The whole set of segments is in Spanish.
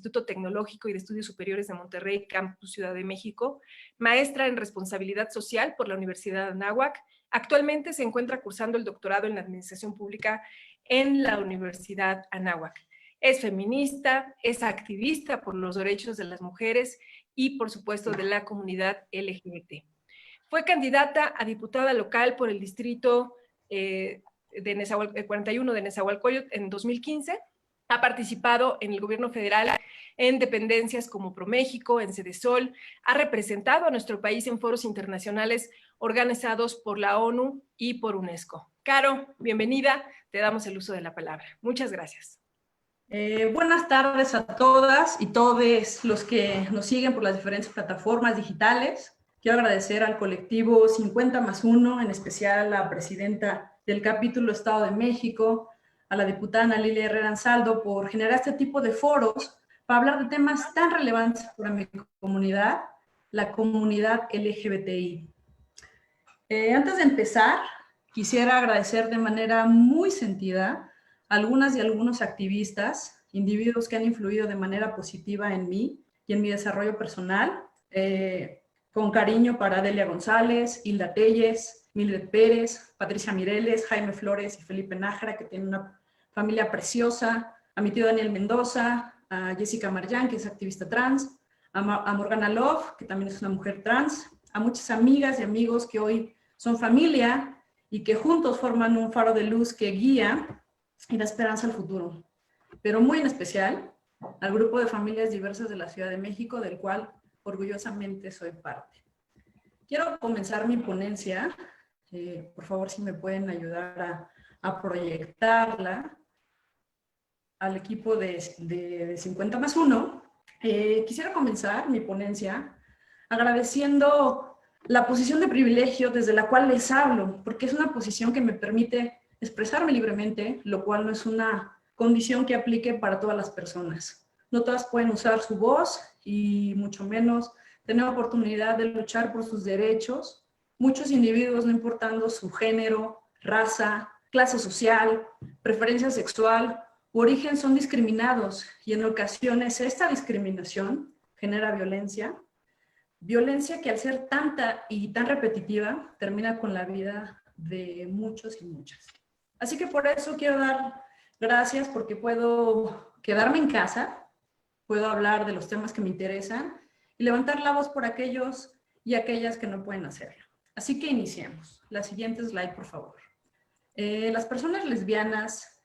Instituto Tecnológico y de Estudios Superiores de Monterrey, Campus Ciudad de México, maestra en Responsabilidad Social por la Universidad de Anáhuac. Actualmente se encuentra cursando el doctorado en Administración Pública en la Universidad Anáhuac. Es feminista, es activista por los derechos de las mujeres y, por supuesto, de la comunidad LGBT. Fue candidata a diputada local por el distrito de 41 de Nezahualcóyotl en 2015. Ha participado en el gobierno federal en dependencias como ProMéxico, en Cedesol. Ha representado a nuestro país en foros internacionales organizados por la ONU y por UNESCO. Caro, bienvenida. Te damos el uso de la palabra. Muchas gracias. Buenas tardes a todas y todos los que nos siguen por las diferentes plataformas digitales. Quiero agradecer al colectivo 50+1, en especial a la presidenta del capítulo Estado de México, a la diputada Ana Lilia Herrera Ansaldo, por generar este tipo de foros para hablar de temas tan relevantes para mi comunidad, la comunidad LGBTI. Antes de empezar, quisiera agradecer de manera muy sentida algunas y algunos activistas, individuos que han influido de manera positiva en mí y en mi desarrollo personal, con cariño para Delia González, Hilda Telles, Mildred Pérez, Patricia Mireles, Jaime Flores y Felipe Nájera, que tienen una familia preciosa, a mi tío Daniel Mendoza, a Jessica Marjan, que es activista trans, a Morgana Love, que también es una mujer trans, a muchas amigas y amigos que hoy son familia y que juntos forman un faro de luz que guía y da esperanza al futuro. Pero muy en especial al grupo de familias diversas de la Ciudad de México, del cual orgullosamente soy parte. Quiero comenzar mi ponencia. Por favor, si me pueden ayudar a proyectarla al equipo de 50+1. Quisiera comenzar mi ponencia agradeciendo la posición de privilegio desde la cual les hablo, porque es una posición que me permite expresarme libremente, lo cual no es una condición que aplique para todas las personas. No todas pueden usar su voz y mucho menos tener oportunidad de luchar por sus derechos. Muchos individuos, no importando su género, raza, clase social, preferencia sexual u origen, son discriminados, y en ocasiones esta discriminación genera violencia que al ser tanta y tan repetitiva termina con la vida de muchos y muchas. Así que por eso quiero dar gracias, porque puedo quedarme en casa, puedo hablar de los temas que me interesan y levantar la voz por aquellos y aquellas que no pueden hacerlo. Así que iniciemos. La siguiente slide, por favor. Las personas lesbianas,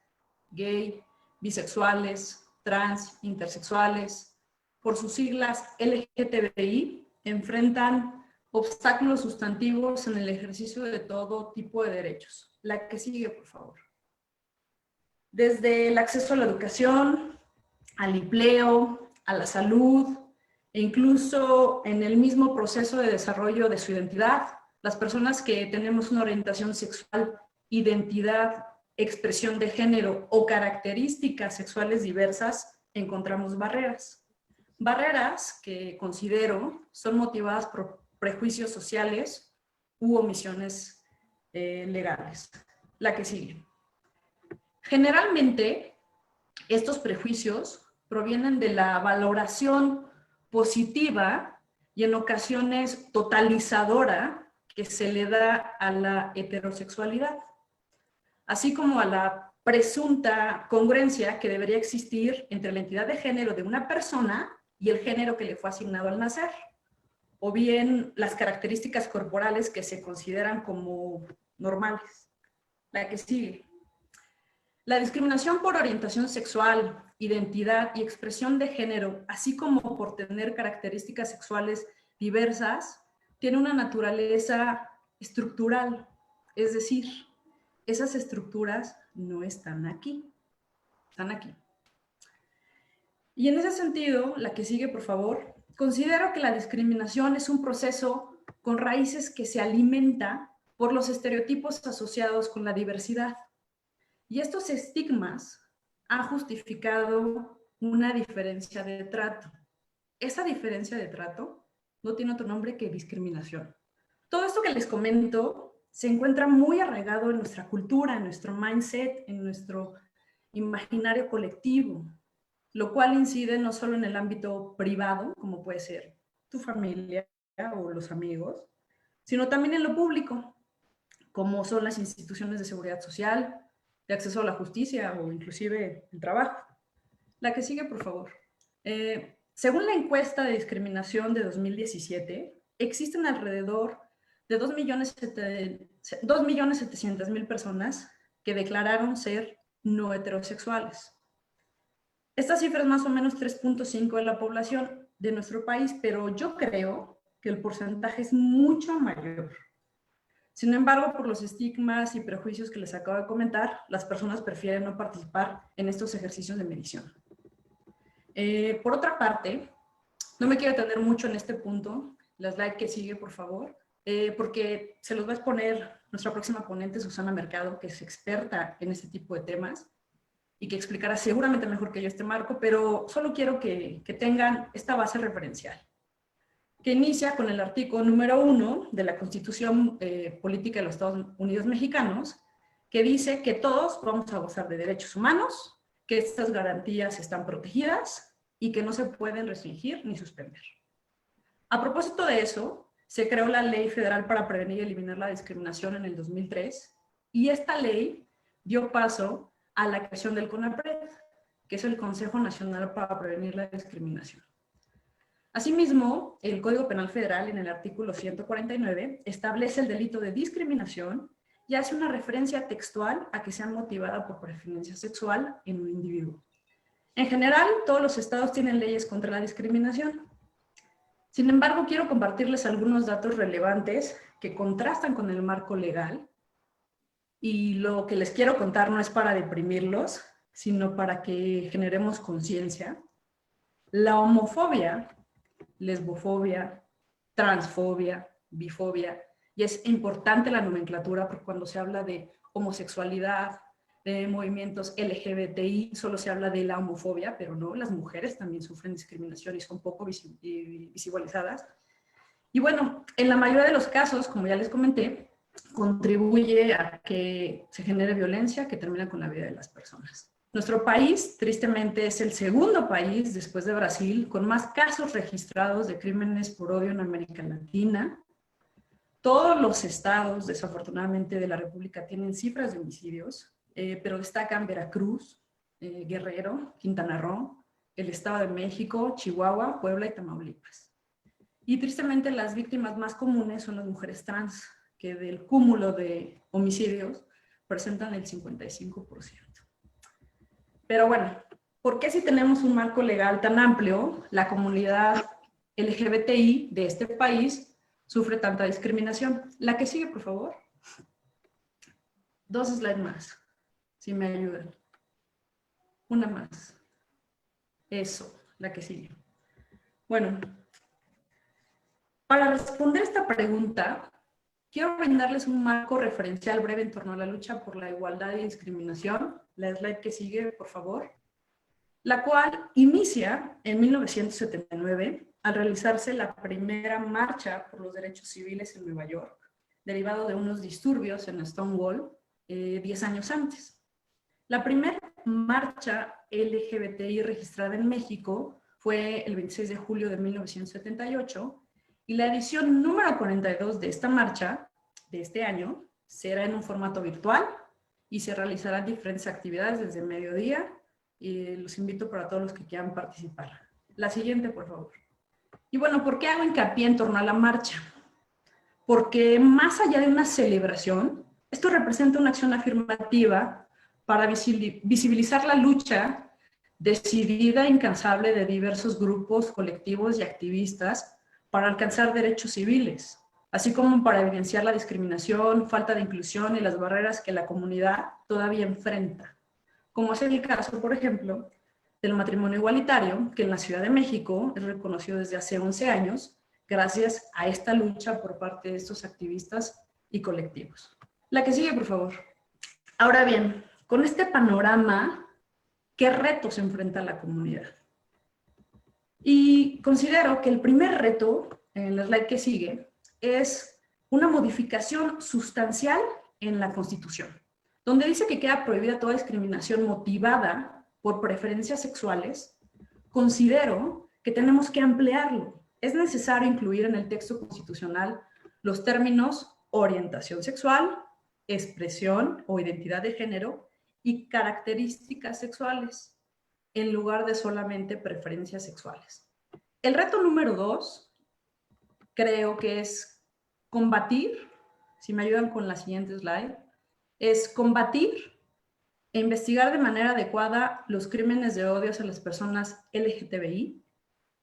gay, bisexuales, trans, intersexuales, por sus siglas LGTBI, enfrentan obstáculos sustantivos en el ejercicio de todo tipo de derechos. La que sigue, por favor. Desde el acceso a la educación, al empleo, a la salud, e incluso en el mismo proceso de desarrollo de su identidad, las personas que tenemos una orientación sexual, identidad, expresión de género o características sexuales diversas, encontramos barreras. Barreras que considero son motivadas por prejuicios sociales u omisiones legales. La que sigue. Generalmente, estos prejuicios provienen de la valoración positiva y en ocasiones totalizadora que se le da a la heterosexualidad, así como a la presunta congruencia que debería existir entre la identidad de género de una persona y el género que le fue asignado al nacer, o bien las características corporales que se consideran como normales. La que sigue. La discriminación por orientación sexual, identidad y expresión de género, así como por tener características sexuales diversas, tiene una naturaleza estructural, es decir, esas estructuras no están aquí, están aquí. Y en ese sentido, la que sigue, por favor, considero que la discriminación es un proceso con raíces que se alimenta por los estereotipos asociados con la diversidad. Y estos estigmas han justificado una diferencia de trato. Esa diferencia de trato no tiene otro nombre que discriminación. Todo esto que les comento se encuentra muy arraigado en nuestra cultura, en nuestro mindset, en nuestro imaginario colectivo. lo cual incide no solo en el ámbito privado, como puede ser tu familia o los amigos, sino también en lo público, como son las instituciones de seguridad social, de acceso a la justicia o inclusive el trabajo. La que sigue, por favor. Según la encuesta de discriminación de 2017, existen alrededor de 2.700.000 personas que declararon ser no heterosexuales. Esta cifra es más o menos 3.5 de la población de nuestro país, pero yo creo que el porcentaje es mucho mayor. Sin embargo, por los estigmas y prejuicios que les acabo de comentar, las personas prefieren no participar en estos ejercicios de medición. Por otra parte, no me quiero detener mucho en este punto. La slide que sigue, por favor, porque se los va a exponer nuestra próxima ponente, Susana Mercado, que es experta en este tipo de temas y que explicará seguramente mejor que yo este marco, pero solo quiero que tengan esta base referencial, que inicia con el artículo número 1 de la Constitución Política de los Estados Unidos Mexicanos, que dice que todos vamos a gozar de derechos humanos, que estas garantías están protegidas y que no se pueden restringir ni suspender. A propósito de eso, se creó la Ley Federal para Prevenir y Eliminar la Discriminación en el 2003, y esta ley dio paso a la creación del CONAPRED, que es el Consejo Nacional para Prevenir la Discriminación. Asimismo, el Código Penal Federal, en el artículo 149, establece el delito de discriminación y hace una referencia textual a que sea motivada por preferencia sexual en un individuo. En general, todos los estados tienen leyes contra la discriminación. Sin embargo, quiero compartirles algunos datos relevantes que contrastan con el marco legal, y lo que les quiero contar no es para deprimirlos, sino para que generemos conciencia. La homofobia, lesbofobia, transfobia, bifobia, y es importante la nomenclatura porque cuando se habla de homosexualidad, de movimientos LGBTI, solo se habla de la homofobia, pero no, las mujeres también sufren discriminación y son poco visibilizadas. Y bueno, en la mayoría de los casos, como ya les comenté, contribuye a que se genere violencia que termina con la vida de las personas. Nuestro país, tristemente, es el segundo país, después de Brasil, con más casos registrados de crímenes por odio en América Latina. Todos los estados, desafortunadamente, de la República tienen cifras de homicidios, pero destacan Veracruz, Guerrero, Quintana Roo, el Estado de México, Chihuahua, Puebla y Tamaulipas. Y tristemente las víctimas más comunes son las mujeres trans, que del cúmulo de homicidios presentan el 55%. Pero bueno, ¿por qué si tenemos un marco legal tan amplio, la comunidad LGBTI de este país sufre tanta discriminación? La que sigue, por favor. 2 slides más, si me ayudan. Una más. Eso, la que sigue. Bueno, para responder esta pregunta, quiero brindarles un marco referencial breve en torno a la lucha por la igualdad y discriminación. La slide que sigue, por favor. La cual inicia en 1979 al realizarse la primera marcha por los derechos civiles en Nueva York, derivado de unos disturbios en Stonewall 10 años antes. La primera marcha LGBTI registrada en México fue el 26 de julio de 1978, y la edición número 42 de esta marcha de este año será en un formato virtual y se realizarán diferentes actividades desde mediodía, y los invito para todos los que quieran participar. La siguiente, por favor. Y bueno, ¿por qué hago hincapié en torno a la marcha? Porque más allá de una celebración, esto representa una acción afirmativa para visibilizar la lucha decidida e incansable de diversos grupos, colectivos y activistas para alcanzar derechos civiles, así como para evidenciar la discriminación, falta de inclusión y las barreras que la comunidad todavía enfrenta, como es el caso, por ejemplo, del matrimonio igualitario, que en la Ciudad de México es reconocido desde hace 11 años, gracias a esta lucha por parte de estos activistas y colectivos. La que sigue, por favor. Ahora bien, con este panorama, ¿qué retos enfrenta la comunidad? Y considero que el primer reto, en la slide que sigue, es una modificación sustancial en la Constitución, donde dice que queda prohibida toda discriminación motivada por preferencias sexuales, considero que tenemos que ampliarlo. Es necesario incluir en el texto constitucional los términos orientación sexual, expresión o identidad de género y características sexuales, en lugar de solamente preferencias sexuales. El reto número 2 creo que es combatir, si me ayudan con la siguiente slide, es combatir e investigar de manera adecuada los crímenes de odio hacia las personas LGTBI.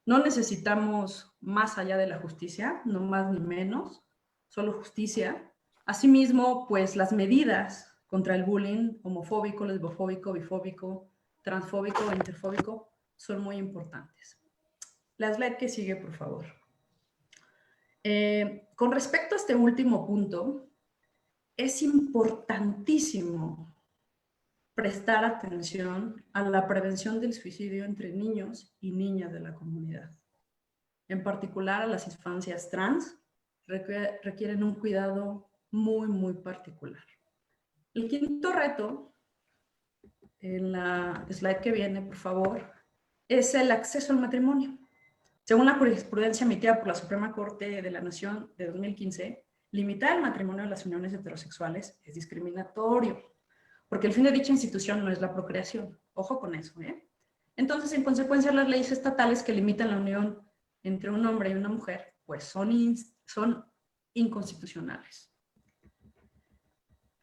No necesitamos más allá de la justicia, no más ni menos, solo justicia. Asimismo, pues las medidas contra el bullying homofóbico, lesbofóbico, bifóbico, transfóbico e interfóbico son muy importantes. La slide que sigue, por favor. Con respecto a este último punto, es importantísimo prestar atención a la prevención del suicidio entre niños y niñas de la comunidad. En particular a las infancias trans, requieren un cuidado muy, muy particular. El quinto reto, en la slide que viene, por favor, es el acceso al matrimonio. Según la jurisprudencia emitida por la Suprema Corte de la Nación de 2015, limitar el matrimonio a las uniones heterosexuales es discriminatorio, porque el fin de dicha institución no es la procreación. Ojo con eso, ¿eh? Entonces, en consecuencia, las leyes estatales que limitan la unión entre un hombre y una mujer, pues son inconstitucionales.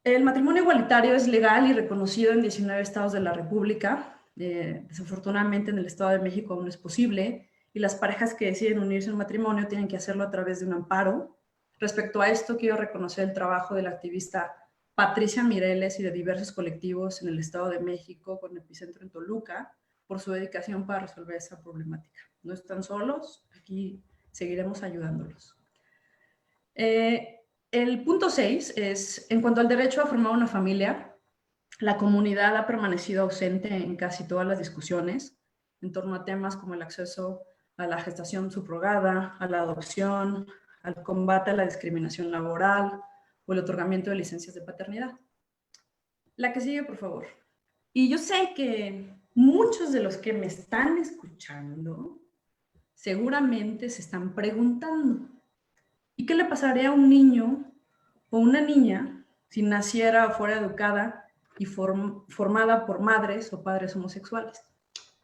El matrimonio igualitario es legal y reconocido en 19 estados de la República. Desafortunadamente, en el Estado de México aún no es posible, y las parejas que deciden unirse en matrimonio tienen que hacerlo a través de un amparo. Respecto a esto, quiero reconocer el trabajo del activista Patricia Mireles y de diversos colectivos en el Estado de México, con epicentro en Toluca, por su dedicación para resolver esa problemática. No están solos, aquí seguiremos ayudándolos. El punto 6 es, en cuanto al derecho a formar una familia, la comunidad ha permanecido ausente en casi todas las discusiones en torno a temas como el acceso a la gestación subrogada, a la adopción, al combate a la discriminación laboral o el otorgamiento de licencias de paternidad. La que sigue, por favor. Y yo sé que muchos de los que me están escuchando seguramente se están preguntando, ¿y qué le pasaría a un niño o una niña si naciera o fuera educada y formada por madres o padres homosexuales?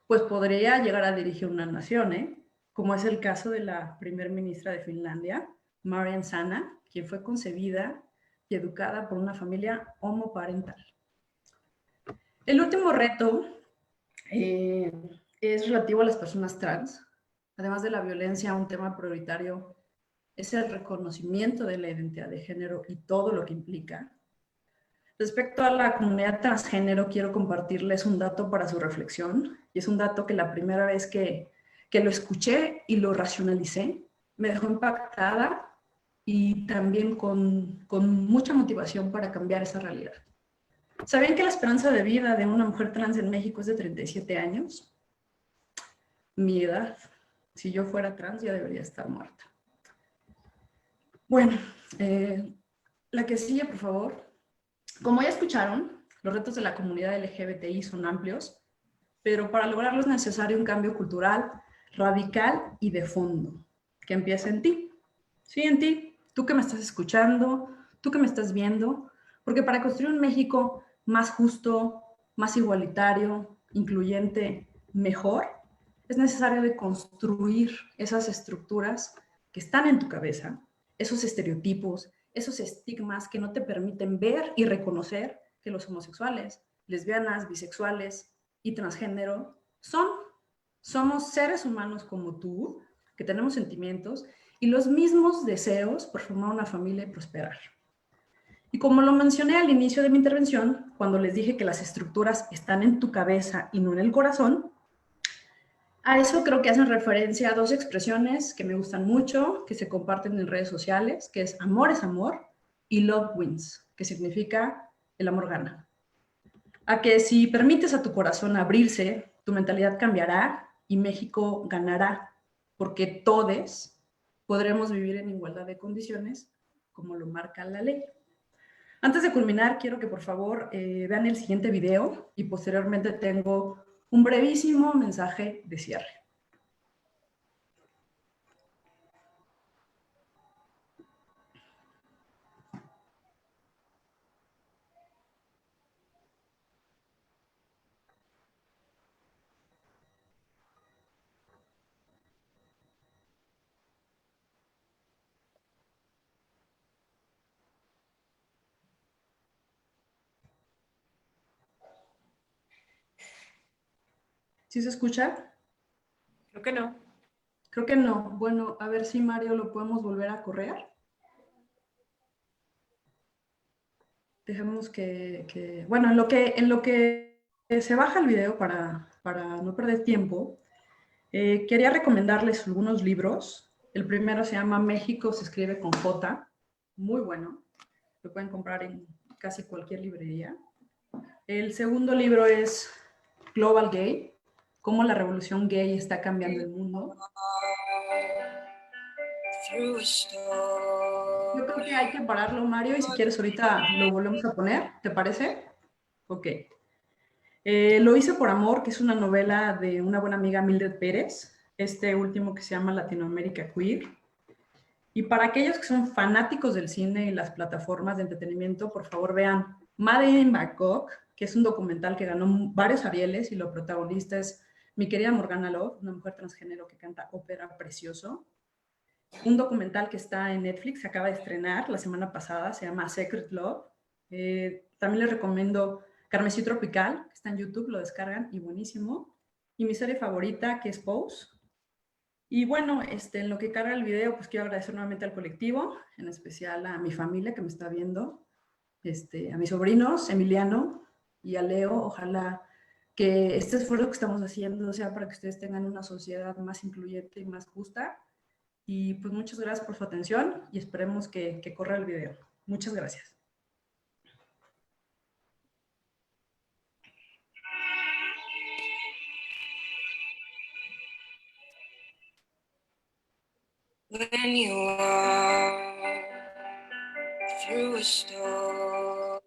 Pues podría llegar a dirigir una nación, como es el caso de la primer ministra de Finlandia, Marianne Sanna, quien fue concebida y educada por una familia homoparental. El último reto es relativo a las personas trans. Además de la violencia, un tema prioritario es el reconocimiento de la identidad de género y todo lo que implica. Respecto a la comunidad transgénero, quiero compartirles un dato para su reflexión, y es un dato que la primera vez que lo escuché y lo racionalicé, me dejó impactada y también con mucha motivación para cambiar esa realidad. ¿Sabían que la esperanza de vida de una mujer trans en México es de 37 años? Mi edad. Si yo fuera trans, ya debería estar muerta. Bueno, la que sigue, por favor. Como ya escucharon, los retos de la comunidad LGBTI son amplios, pero para lograrlo es necesario un cambio cultural radical y de fondo, que empiece en ti. Sí, en ti, tú que me estás escuchando, tú que me estás viendo, porque para construir un México más justo, más igualitario, incluyente, mejor, es necesario de construir esas estructuras que están en tu cabeza, esos estereotipos, esos estigmas que no te permiten ver y reconocer que los homosexuales, lesbianas, bisexuales y transgénero somos seres humanos como tú, que tenemos sentimientos y los mismos deseos por formar una familia y prosperar. Y como lo mencioné al inicio de mi intervención, cuando les dije que las estructuras están en tu cabeza y no en el corazón, a eso creo que hacen referencia a dos expresiones que me gustan mucho, que se comparten en redes sociales, que es amor y love wins, que significa el amor gana. A que si permites a tu corazón abrirse, tu mentalidad cambiará y México ganará, porque todos podremos vivir en igualdad de condiciones, como lo marca la ley. Antes de culminar, quiero que por favor vean el siguiente video y posteriormente tengo un brevísimo mensaje de cierre. ¿Sí se escucha? Creo que no. Creo que no. Bueno, a ver si Mario lo podemos volver a correr. Dejemos bueno, en lo que se baja el video para no perder tiempo, quería recomendarles algunos libros. El primero se llama México se escribe con J, muy bueno. Lo pueden comprar en casi cualquier librería. El segundo libro es Global Gay, cómo la revolución gay está cambiando el mundo. Yo creo que hay que pararlo, Mario, y si quieres ahorita lo volvemos a poner, ¿te parece? Ok. Lo hice por amor, que es una novela de una buena amiga, Mildred Pérez, este último que se llama Latinoamérica Queer. Y para aquellos que son fanáticos del cine y las plataformas de entretenimiento, por favor vean Made in Bangkok, que es un documental que ganó varios Arieles y lo protagonista es mi querida Morgana Love, una mujer transgénero que canta ópera precioso. Un documental que está en Netflix, se acaba de estrenar la semana pasada, se llama Secret Love. También les recomiendo Carmesí Tropical, que está en YouTube, lo descargan y buenísimo. Y mi serie favorita, que es Pose. Y bueno, en lo que carga el video, pues quiero agradecer nuevamente al colectivo, en especial a mi familia que me está viendo, a mis sobrinos, Emiliano y a Leo. Ojalá que este esfuerzo que estamos haciendo sea para que ustedes tengan una sociedad más incluyente y más justa. Y pues muchas gracias por su atención y esperemos que corra el video. Muchas gracias. When you walk through a storm,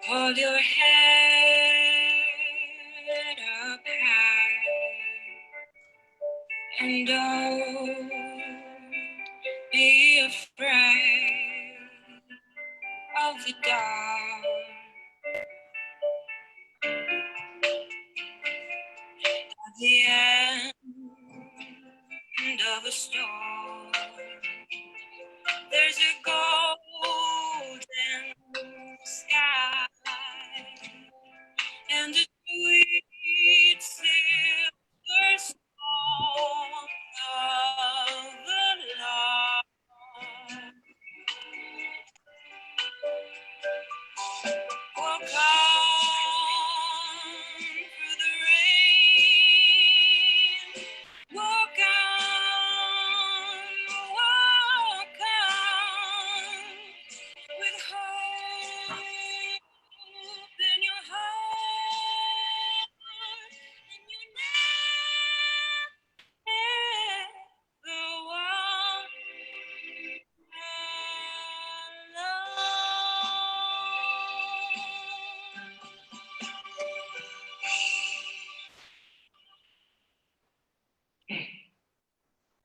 hold your head up high and don't be afraid of the dark. At the end of a storm, there's a golden sky and a sweet silver song of the lark. Walk on through the rain. Walk on with hope in your heart, and you never walk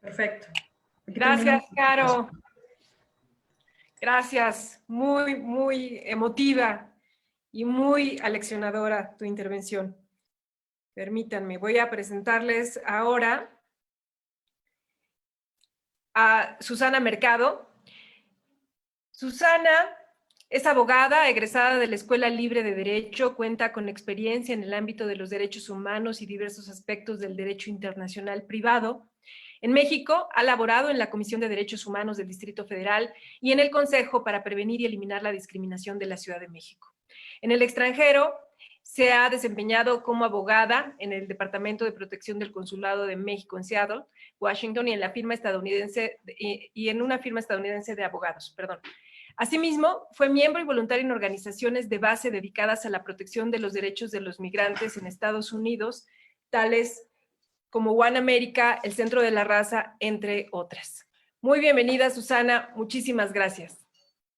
Perfecto. Aquí Gracias, terminamos. Caro. Gracias. Muy, muy emotiva y muy aleccionadora tu intervención. Permítanme, voy a presentarles ahora a Susana Mercado. Susana es abogada, egresada de la Escuela Libre de Derecho, cuenta con experiencia en el ámbito de los derechos humanos y diversos aspectos del derecho internacional privado. En México, ha laborado en la Comisión de Derechos Humanos del Distrito Federal y en el Consejo para Prevenir y Eliminar la Discriminación de la Ciudad de México. En el extranjero, se ha desempeñado como abogada en el Departamento de Protección del Consulado de México en Seattle, Washington, y en una firma estadounidense de abogados. Asimismo, fue miembro y voluntario en organizaciones de base dedicadas a la protección de los derechos de los migrantes en Estados Unidos, tales como One America, el Centro de la Raza, entre otras. Muy bienvenida, Susana. Muchísimas gracias.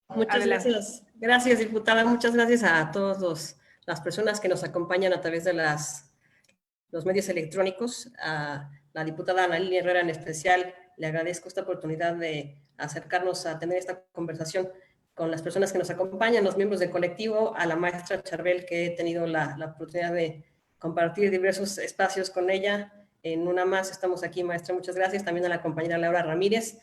Muchas gracias. Gracias, diputada. Muchas gracias a todas las personas que nos acompañan a través de los medios electrónicos. A la diputada Ana Lilia Herrera en especial, le agradezco esta oportunidad de acercarnos a tener esta conversación con las personas que nos acompañan, los miembros del colectivo, a la maestra Charbel, que he tenido la oportunidad de compartir diversos espacios con ella. En una más estamos aquí, maestra, muchas gracias. También a la compañera Laura Ramírez.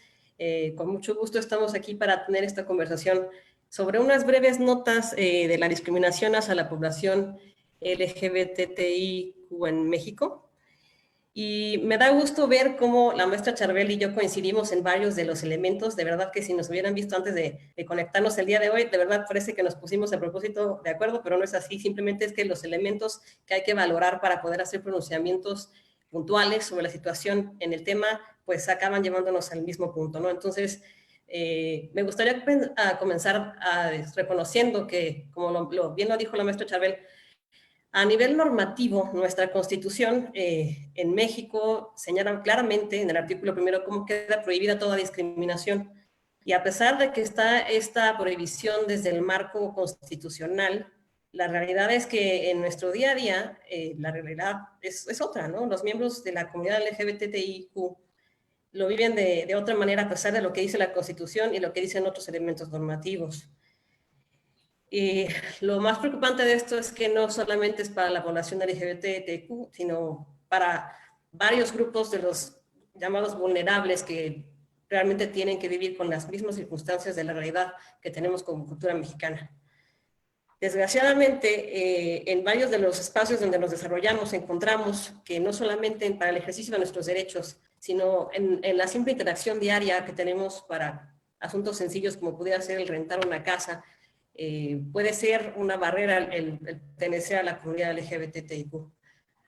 Con mucho gusto estamos aquí para tener esta conversación sobre unas breves notas de la discriminación hacia la población LGBTIQ+, LGBTIQ en México. Y me da gusto ver cómo la maestra Charbel y yo coincidimos en varios de los elementos. De verdad que si nos hubieran visto antes de conectarnos el día de hoy, de verdad parece que nos pusimos a propósito de acuerdo, pero no es así. Simplemente es que los elementos que hay que valorar para poder hacer pronunciamientos puntuales sobre la situación en el tema, pues acaban llevándonos al mismo punto, ¿no? Entonces, me gustaría comenzar reconociendo que, como bien lo dijo la maestra Charbel, a nivel normativo, nuestra Constitución en México señala claramente en el artículo 1 cómo queda prohibida toda discriminación. Y a pesar de que está esta prohibición desde el marco constitucional, la realidad es que en nuestro día a día, la realidad es otra, ¿no? Los miembros de la comunidad LGBTIQ lo viven de otra manera a pesar de lo que dice la Constitución y lo que dicen otros elementos normativos. Y lo más preocupante de esto es que no solamente es para la población LGBTQ, sino para varios grupos de los llamados vulnerables que realmente tienen que vivir con las mismas circunstancias de la realidad que tenemos como cultura mexicana. Desgraciadamente, en varios de los espacios donde nos desarrollamos encontramos que no solamente para el ejercicio de nuestros derechos, sino en la simple interacción diaria que tenemos para asuntos sencillos como pudiera ser el rentar una casa, puede ser una barrera el pertenecer a la comunidad LGBTIQ.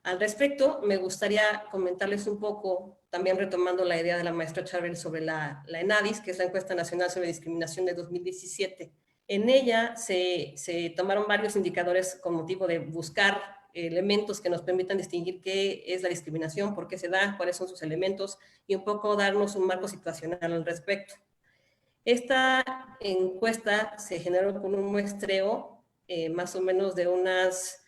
Al respecto, me gustaría comentarles un poco, también retomando la idea de la maestra Charbel sobre la ENADIS, que es la Encuesta Nacional sobre Discriminación de 2017. En ella se tomaron varios indicadores con motivo de buscar elementos que nos permitan distinguir qué es la discriminación, por qué se da, cuáles son sus elementos, y un poco darnos un marco situacional al respecto. Esta encuesta se generó con un muestreo más o menos de unas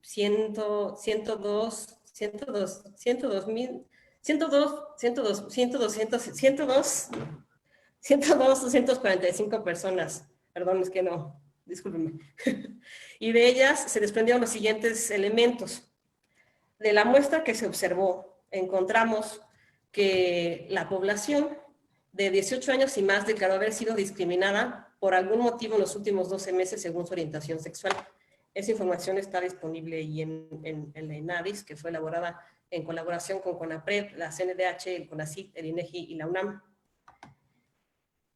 245 personas. Perdón, es que no, discúlpenme. Y de ellas se desprendieron los siguientes elementos. De la muestra que se observó, encontramos que la población de 18 años y más declaró haber sido discriminada por algún motivo en los últimos 12 meses según su orientación sexual. Esa información está disponible ahí en la ENADIS, que fue elaborada en colaboración con CONAPRED, la CNDH, el CONACYT, el INEGI y la UNAM.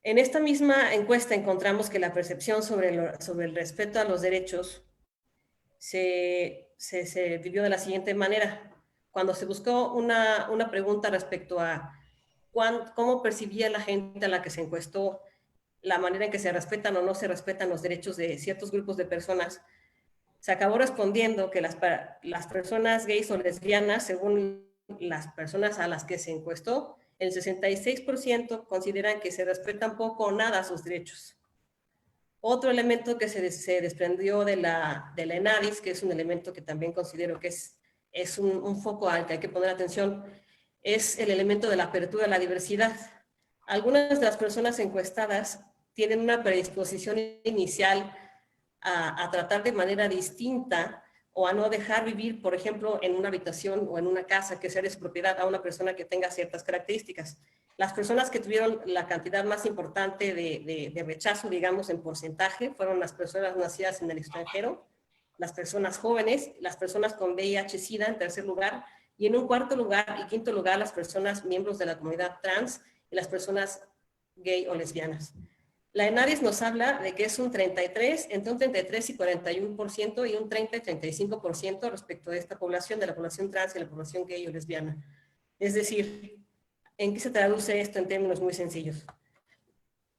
En esta misma encuesta encontramos que la percepción sobre el respeto a los derechos se vivió de la siguiente manera. Cuando se buscó una pregunta respecto a cómo percibía la gente a la que se encuestó la manera en que se respetan o no se respetan los derechos de ciertos grupos de personas, se acabó respondiendo que las personas gays o lesbianas, según las personas a las que se encuestó, el 66% consideran que se respetan poco o nada sus derechos. Otro elemento que se desprendió de la ENADIS, que es un elemento que también considero que es un foco al que hay que poner atención, es el elemento de la apertura a la diversidad. Algunas de las personas encuestadas tienen una predisposición inicial a tratar de manera distinta o a no dejar vivir, por ejemplo, en una habitación o en una casa que sea de su propiedad a una persona que tenga ciertas características. Las personas que tuvieron la cantidad más importante de rechazo, digamos, en porcentaje, fueron las personas nacidas en el extranjero, las personas jóvenes, las personas con VIH-Sida en tercer lugar, y en un cuarto lugar y quinto lugar las personas miembros de la comunidad trans y las personas gay o lesbianas. La ENADIS nos habla de que es entre un 33 y 41% y un 30 y 35% respecto de esta población, de la población trans y la población gay o lesbiana. Es decir, ¿en qué se traduce esto en términos muy sencillos?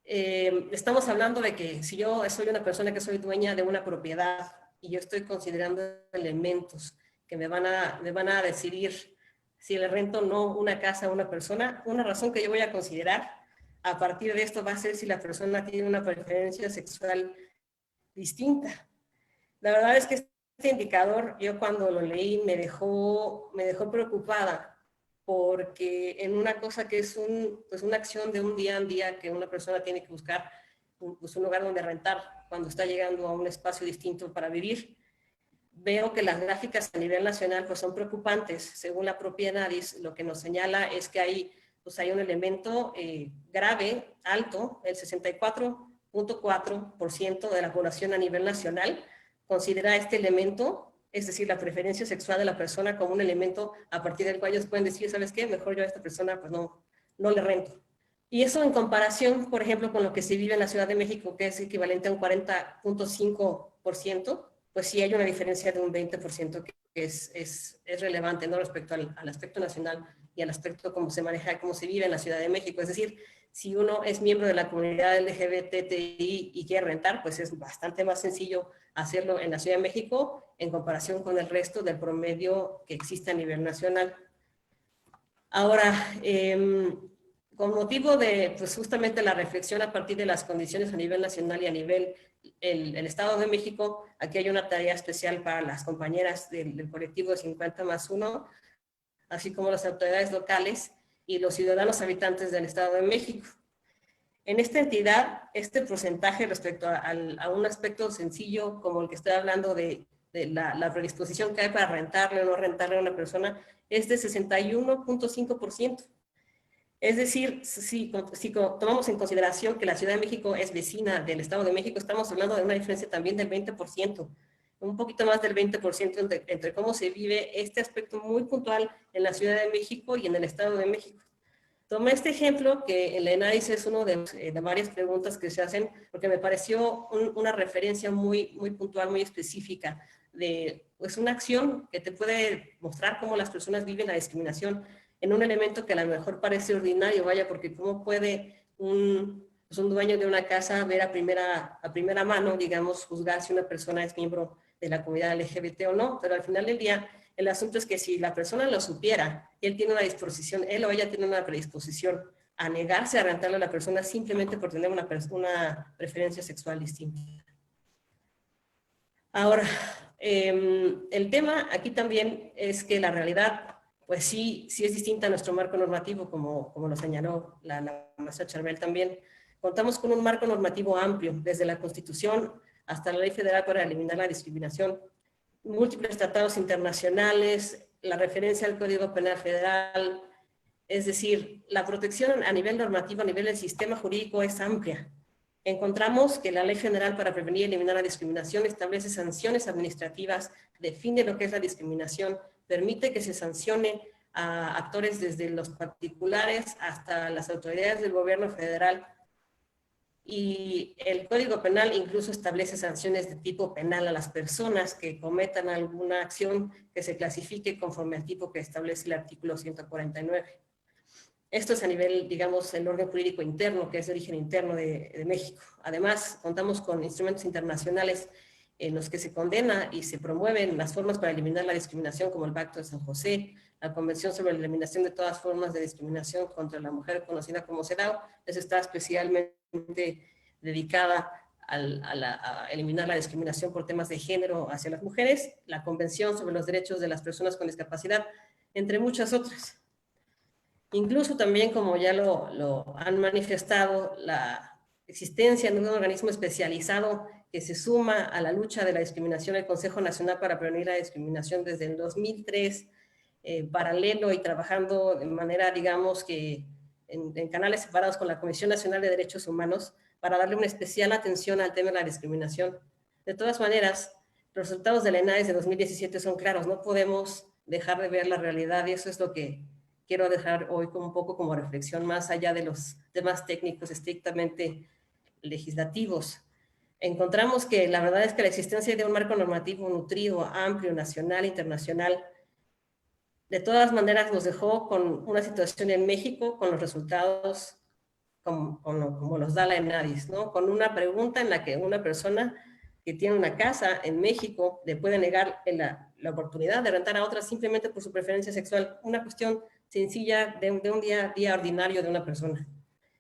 Estamos hablando de que si yo soy una persona que soy dueña de una propiedad y yo estoy considerando elementos que me van a decidir si le rento o no una casa a una persona, una razón que yo voy a considerar a partir de esto va a ser si la persona tiene una preferencia sexual distinta. La verdad es que este indicador, yo cuando lo leí me dejó preocupada, porque en una cosa que es una acción de un día en día que una persona tiene que buscar un lugar donde rentar cuando está llegando a un espacio distinto para vivir, veo que las gráficas a nivel nacional pues son preocupantes. Según la propia ENADIS, lo que nos señala es que hay un elemento grave, alto, el 64.4% de la población a nivel nacional considera este elemento es decir, la preferencia sexual de la persona como un elemento a partir del cual ellos pueden decir, ¿sabes qué? Mejor yo a esta persona pues no le rento. Y eso en comparación, por ejemplo, con lo que se vive en la Ciudad de México, que es equivalente a un 40.5%, pues sí hay una diferencia de un 20% que es relevante, ¿no? Respecto al aspecto nacional y al aspecto cómo se maneja, cómo se vive en la Ciudad de México. Es decir, si uno es miembro de la comunidad LGBTI y quiere rentar, pues es bastante más sencillo hacerlo en la Ciudad de México en comparación con el resto del promedio que existe a nivel nacional. Ahora, con motivo de pues, justamente la reflexión a partir de las condiciones a nivel nacional y a nivel el Estado de México, aquí hay una tarea especial para las compañeras del colectivo 50+1, así como las autoridades locales y los ciudadanos habitantes del Estado de México. En esta entidad, este porcentaje respecto a un aspecto sencillo como el que estoy hablando de la predisposición que hay para rentarle o no rentarle a una persona es de 61.5%. Es decir, si tomamos en consideración que la Ciudad de México es vecina del Estado de México, estamos hablando de una diferencia también del 20%, un poquito más del 20% entre cómo se vive este aspecto muy puntual en la Ciudad de México y en el Estado de México. Tomé este ejemplo, que el ENAIS es uno de varias preguntas que se hacen, porque me pareció una referencia muy puntual, muy específica, de pues, una acción que te puede mostrar cómo las personas viven la discriminación en un elemento que a lo mejor parece ordinario, vaya, porque cómo puede un dueño de una casa ver a primera mano, digamos, juzgar si una persona es miembro de la comunidad LGBT o no, pero al final del día, el asunto es que si la persona lo supiera, él tiene una disposición, él o ella tiene una predisposición a negarse a rentarle a la persona simplemente por tener una preferencia sexual distinta. Ahora, el tema aquí también es que la realidad, pues sí es distinta a nuestro marco normativo, como lo señaló la maestra Charbel también. Contamos con un marco normativo amplio, desde la Constitución hasta la Ley Federal para eliminar la discriminación, múltiples tratados internacionales, la referencia al Código Penal Federal, es decir, la protección a nivel normativo, a nivel del sistema jurídico es amplia. Encontramos que la Ley General para Prevenir y Eliminar la Discriminación establece sanciones administrativas, define lo que es la discriminación, permite que se sancione a actores desde los particulares hasta las autoridades del gobierno federal, y el Código Penal incluso establece sanciones de tipo penal a las personas que cometan alguna acción que se clasifique conforme al tipo que establece el artículo 149. Esto es a nivel, digamos, el orden jurídico interno, que es de origen interno de México. Además, contamos con instrumentos internacionales en los que se condena y se promueven las formas para eliminar la discriminación, como el Pacto de San José, la Convención sobre la Eliminación de todas formas de discriminación contra la mujer, conocida como CEDAW. Eso está especialmente dedicada a eliminar la discriminación por temas de género hacia las mujeres, la Convención sobre los Derechos de las Personas con Discapacidad, entre muchas otras. Incluso también, como ya lo han manifestado, la existencia de un organismo especializado que se suma a la lucha de la discriminación, el Consejo Nacional para Prevenir la Discriminación desde el 2003, paralelo y trabajando de manera, digamos, que en canales separados con la Comisión Nacional de Derechos Humanos, para darle una especial atención al tema de la discriminación. De todas maneras, los resultados de la ENAIS de 2017 son claros, no podemos dejar de ver la realidad, y eso es lo que quiero dejar hoy como un poco como reflexión, más allá de los temas técnicos estrictamente legislativos. Encontramos que la verdad es que la existencia de un marco normativo nutrido, amplio, nacional, internacional, de todas maneras nos dejó con una situación en México con los resultados como los da la ENADIS, ¿no? Con una pregunta en la que una persona que tiene una casa en México le puede negar la oportunidad de rentar a otra simplemente por su preferencia sexual, una cuestión sencilla de un día ordinario de una persona.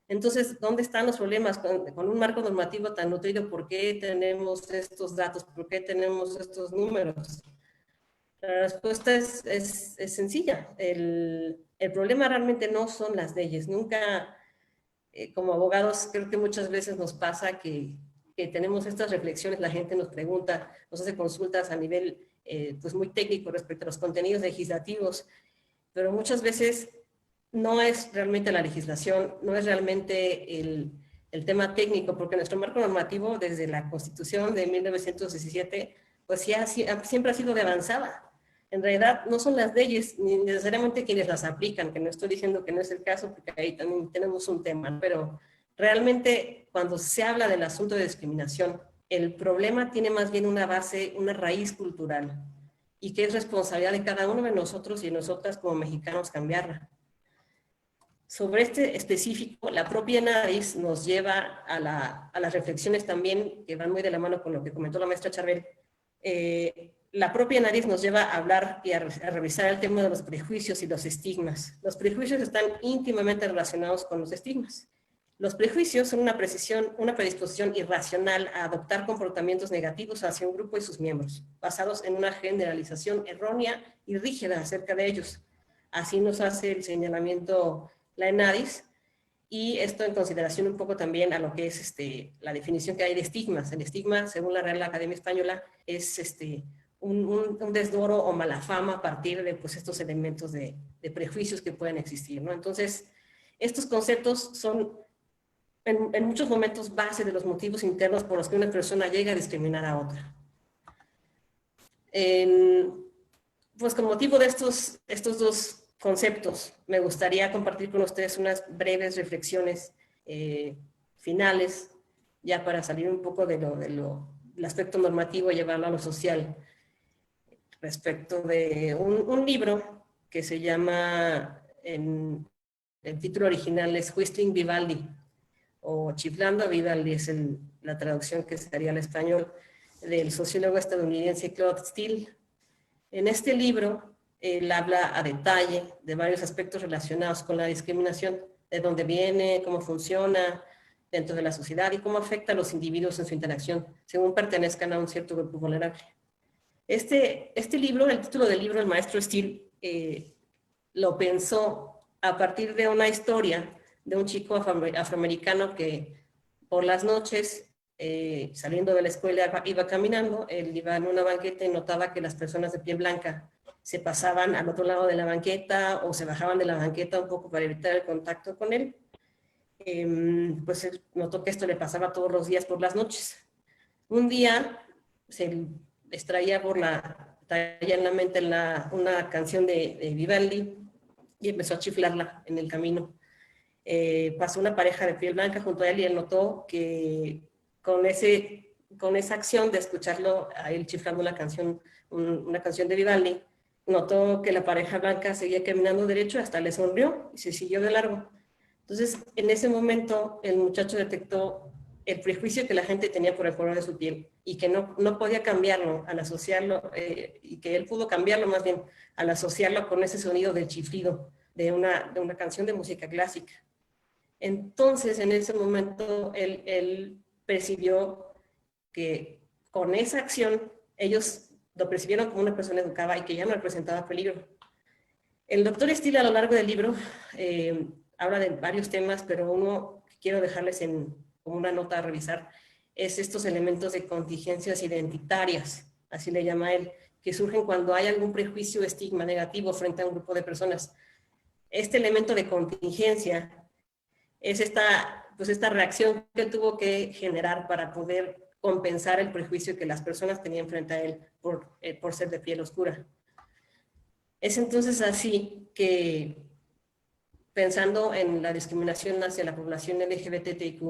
Entonces, ¿dónde están los problemas con un marco normativo tan nutrido? ¿Por qué tenemos estos datos? ¿Por qué tenemos estos números? La respuesta es sencilla. El problema realmente no son las leyes. Nunca, como abogados, creo que muchas veces nos pasa que tenemos estas reflexiones, la gente nos pregunta, nos hace consultas a nivel pues muy técnico respecto a los contenidos legislativos, pero muchas veces no es realmente la legislación, no es realmente el tema técnico, porque nuestro marco normativo desde la Constitución de 1917 pues sí, siempre ha sido de avanzada. En realidad no son las leyes ni necesariamente quienes las aplican, que no estoy diciendo que no es el caso, porque ahí también tenemos un tema, pero realmente cuando se habla del asunto de discriminación, el problema tiene más bien una base, una raíz cultural, y que es responsabilidad de cada uno de nosotros y de nosotras como mexicanos cambiarla. Sobre este específico, la propia NADIS nos lleva a las reflexiones también, que van muy de la mano con lo que comentó la maestra Charbel. La propia NADIS nos lleva a hablar y a revisar el tema de los prejuicios y los estigmas. Los prejuicios están íntimamente relacionados con los estigmas. Los prejuicios son una predisposición irracional a adoptar comportamientos negativos hacia un grupo y sus miembros, basados en una generalización errónea y rígida acerca de ellos. Así nos hace el señalamiento la ENADIS, y esto en consideración un poco también a lo que es la definición que hay de estigmas. El estigma, según la Real Academia Española, es un desdoro o mala fama a partir de pues, estos elementos de prejuicios que pueden existir, ¿no? Entonces, estos conceptos son en muchos momentos base de los motivos internos por los que una persona llega a discriminar a otra. Pues con motivo de estos dos conceptos, me gustaría compartir con ustedes unas breves reflexiones finales, ya para salir un poco del aspecto normativo y llevarlo a lo social, respecto de un libro que se llama, el título original es Whistling Vivaldi, o Chiflando a Vivaldi, es la traducción que sería al español, del sociólogo estadounidense Claude Steele. En este libro, él habla a detalle de varios aspectos relacionados con la discriminación, de dónde viene, cómo funciona dentro de la sociedad y cómo afecta a los individuos en su interacción, según pertenezcan a un cierto grupo vulnerable. Este libro, el título del libro, el maestro Steele, lo pensó a partir de una historia de un chico afroamericano que por las noches, saliendo de la escuela, iba caminando, él iba en una banqueta y notaba que las personas de piel blanca se pasaban al otro lado de la banqueta o se bajaban de la banqueta un poco para evitar el contacto con él. Pues él notó que esto le pasaba todos los días por las noches. Un día se extraía traía en la mente una canción de Vivaldi y empezó a chiflarla en el camino. Pasó una pareja de piel blanca junto a él y él notó que con esa acción de escucharlo a él chiflando una canción de Vivaldi, notó que la pareja blanca seguía caminando derecho, hasta le sonrió y se siguió de largo. Entonces, en ese momento, el muchacho detectó el prejuicio que la gente tenía por el color de su piel y que no podía cambiarlo al asociarlo, y que él pudo cambiarlo más bien al asociarlo con ese sonido del chiflido de una canción de música clásica. Entonces, en ese momento, él percibió que con esa acción ellos lo percibieron como una persona educada y que ya no representaba peligro. El doctor Steele, a lo largo del libro, habla de varios temas, pero uno que quiero dejarles como una nota a revisar es estos elementos de contingencias identitarias, así le llama él, que surgen cuando hay algún prejuicio o estigma negativo frente a un grupo de personas. Este elemento de contingencia es esta reacción que él tuvo que generar para poder compensar el prejuicio que las personas tenían frente a él por ser de piel oscura. Es entonces así que, pensando en la discriminación hacia la población LGBTIQ,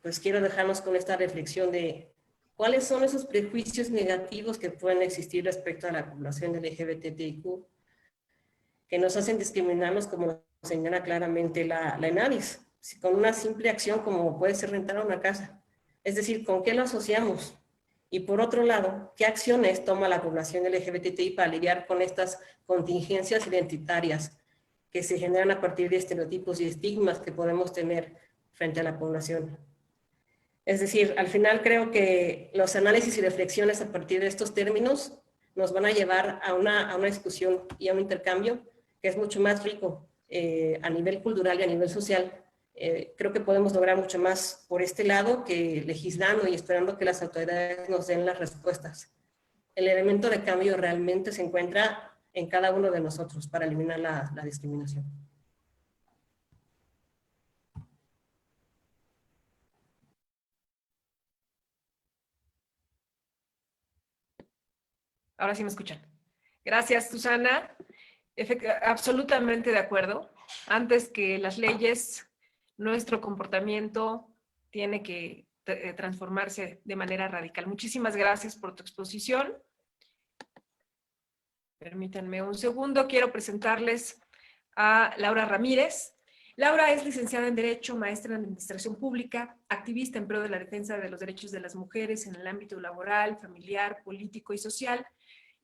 pues quiero dejarnos con esta reflexión de cuáles son esos prejuicios negativos que pueden existir respecto a la población LGBTIQ que nos hacen discriminarnos, como señala claramente la ENADIS, con una simple acción como puede ser rentar una casa. Es decir, ¿con qué lo asociamos? Y por otro lado, ¿qué acciones toma la población LGBTI para lidiar con estas contingencias identitarias que se generan a partir de estereotipos y estigmas que podemos tener frente a la población? Es decir, al final creo que los análisis y reflexiones a partir de estos términos nos van a llevar a una discusión y a un intercambio que es mucho más rico a nivel cultural y a nivel social. Creo que podemos lograr mucho más por este lado que legislando y esperando que las autoridades nos den las respuestas. El elemento de cambio realmente se encuentra en cada uno de nosotros para eliminar la discriminación. Ahora sí me escuchan. Gracias, Susana. Absolutamente de acuerdo. Antes que las leyes, nuestro comportamiento tiene que transformarse de manera radical. Muchísimas gracias por tu exposición. Permítanme un segundo. Quiero presentarles a Laura Ramírez. Laura es licenciada en Derecho, maestra en Administración Pública, activista en pro de la defensa de los derechos de las mujeres en el ámbito laboral, familiar, político y social.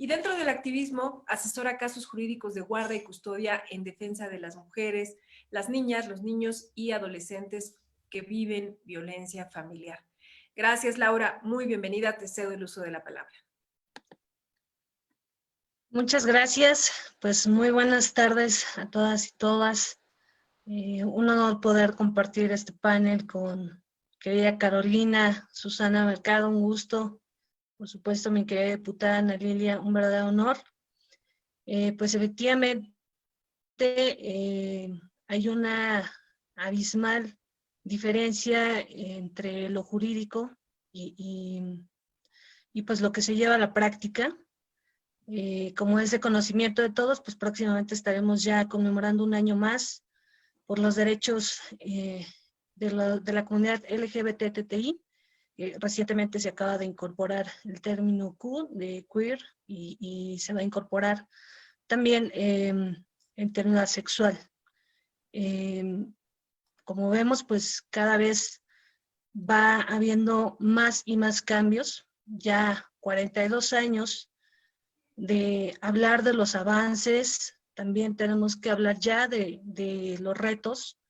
Y dentro del activismo, asesora casos jurídicos de guarda y custodia en defensa de las mujeres, las niñas, los niños y adolescentes que viven violencia familiar. Gracias, Laura. Muy bienvenida. Te cedo el uso de la palabra. Muchas gracias. Pues muy buenas tardes a todas y todas. Un honor poder compartir este panel con querida Carolina, Susana Mercado, un gusto. Por supuesto, mi querida diputada Ana Lilia, un verdadero honor. Pues efectivamente hay una abismal diferencia entre lo jurídico y pues lo que se lleva a la práctica. Como es de conocimiento de todos, pues próximamente estaremos ya conmemorando un año más por los derechos de la comunidad LGBTTI. Recientemente se acaba de incorporar el término Q de queer y se va a incorporar también en término sexual. Como vemos, pues cada vez va habiendo más y más cambios. Ya 42 años de hablar de los avances, también tenemos que hablar ya de los retos,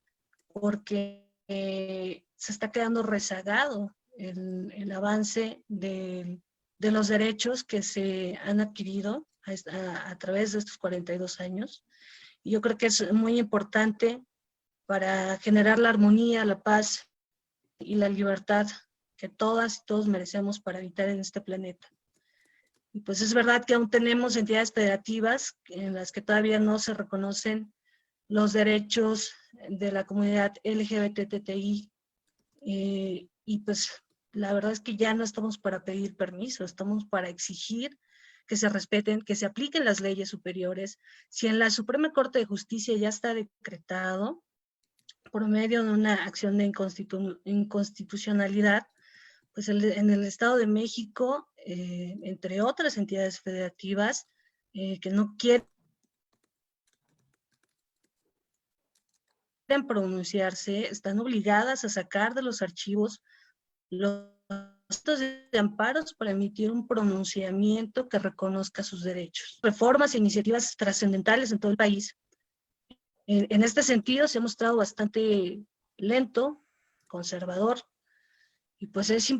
porque se está quedando rezagado el avance de los derechos que se han adquirido a través de estos 42 años. Y yo creo que es muy importante para generar la armonía, la paz y la libertad que todas y todos merecemos para habitar en este planeta. Y pues es verdad que aún tenemos entidades federativas en las que todavía no se reconocen los derechos de la comunidad LGBTTI. Y pues la verdad es que ya no estamos para pedir permiso, estamos para exigir que se respeten, que se apliquen las leyes superiores. Si en la Suprema Corte de Justicia ya está decretado por medio de una acción de inconstitucionalidad, pues en el Estado de México, entre otras entidades federativas que no quieren pronunciarse, están obligadas a sacar de los archivos los actos de amparos para emitir un pronunciamiento que reconozca sus derechos. Reformas e iniciativas trascendentales en todo el país. En este sentido se ha mostrado bastante lento, conservador, y pues es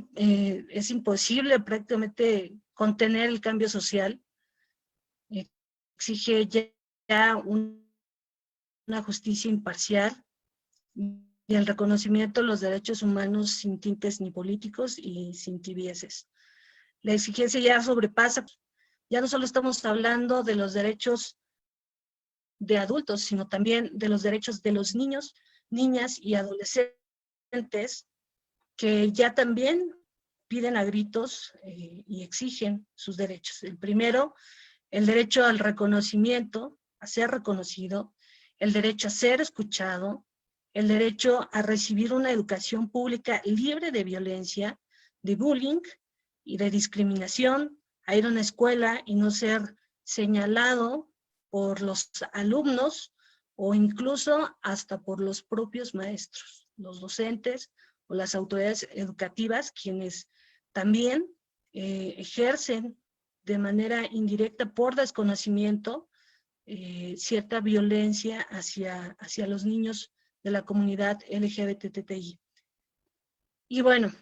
imposible prácticamente contener el cambio social. Exige ya una justicia imparcial y el reconocimiento de los derechos humanos sin tintes ni políticos y sin tibieces. La exigencia ya sobrepasa, ya no solo estamos hablando de los derechos de adultos, sino también de los derechos de los niños, niñas y adolescentes que ya también piden a gritos y exigen sus derechos. El primero, el derecho al reconocimiento, a ser reconocido, el derecho a ser escuchado, el derecho a recibir una educación pública libre de violencia, de bullying y de discriminación, a ir a una escuela y no ser señalado por los alumnos o incluso hasta por los propios maestros, los docentes o las autoridades educativas, quienes también ejercen de manera indirecta por desconocimiento cierta violencia hacia los niños de la comunidad LGBTTI. Y bueno,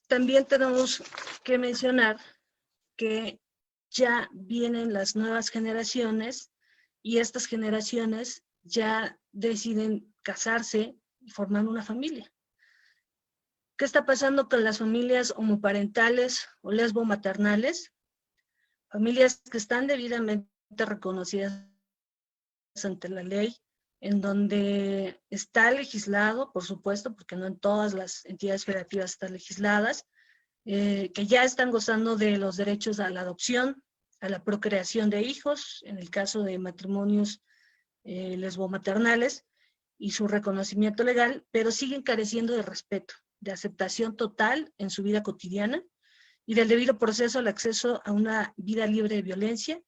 también tenemos que mencionar que ya vienen las nuevas generaciones y estas generaciones ya deciden casarse y formar una familia. ¿Qué está pasando con las familias homoparentales o lesbomaternales? Familias que están debidamente reconocidas ante la ley, en donde está legislado, por supuesto, porque no en todas las entidades federativas están legisladas, que ya están gozando de los derechos a la adopción, a la procreación de hijos, en el caso de matrimonios lesbomaternales, y su reconocimiento legal, pero siguen careciendo de respeto, de aceptación total en su vida cotidiana y del debido proceso al acceso a una vida libre de violencia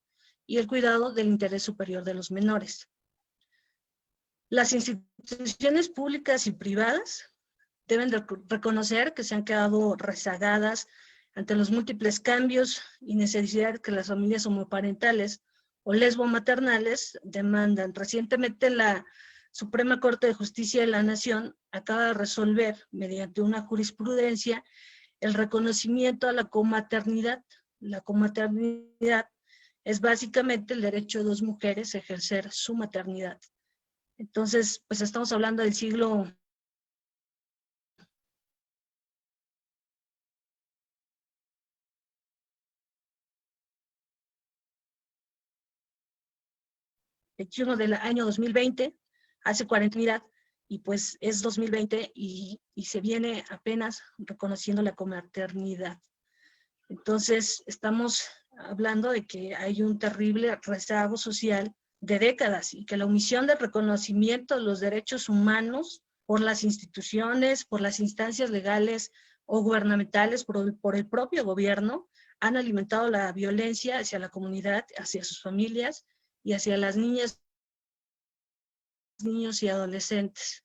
y el cuidado del interés superior de los menores. Las instituciones públicas y privadas deben de reconocer que se han quedado rezagadas ante los múltiples cambios y necesidades que las familias homoparentales o lesbomaternales demandan. Recientemente la Suprema Corte de Justicia de la Nación acaba de resolver, mediante una jurisprudencia, el reconocimiento a la comaternidad. La comaternidad es básicamente el derecho de dos mujeres a ejercer su maternidad. Entonces, pues estamos hablando del siglo XXI del año 2020, hace 40 años, y pues es 2020 y se viene apenas reconociendo la comaternidad. Entonces, estamos hablando de que hay un terrible rezago social de décadas y que la omisión del reconocimiento de los derechos humanos por las instituciones, por las instancias legales o gubernamentales, por el propio gobierno, han alimentado la violencia hacia la comunidad, hacia sus familias y hacia las niñas, niños y adolescentes.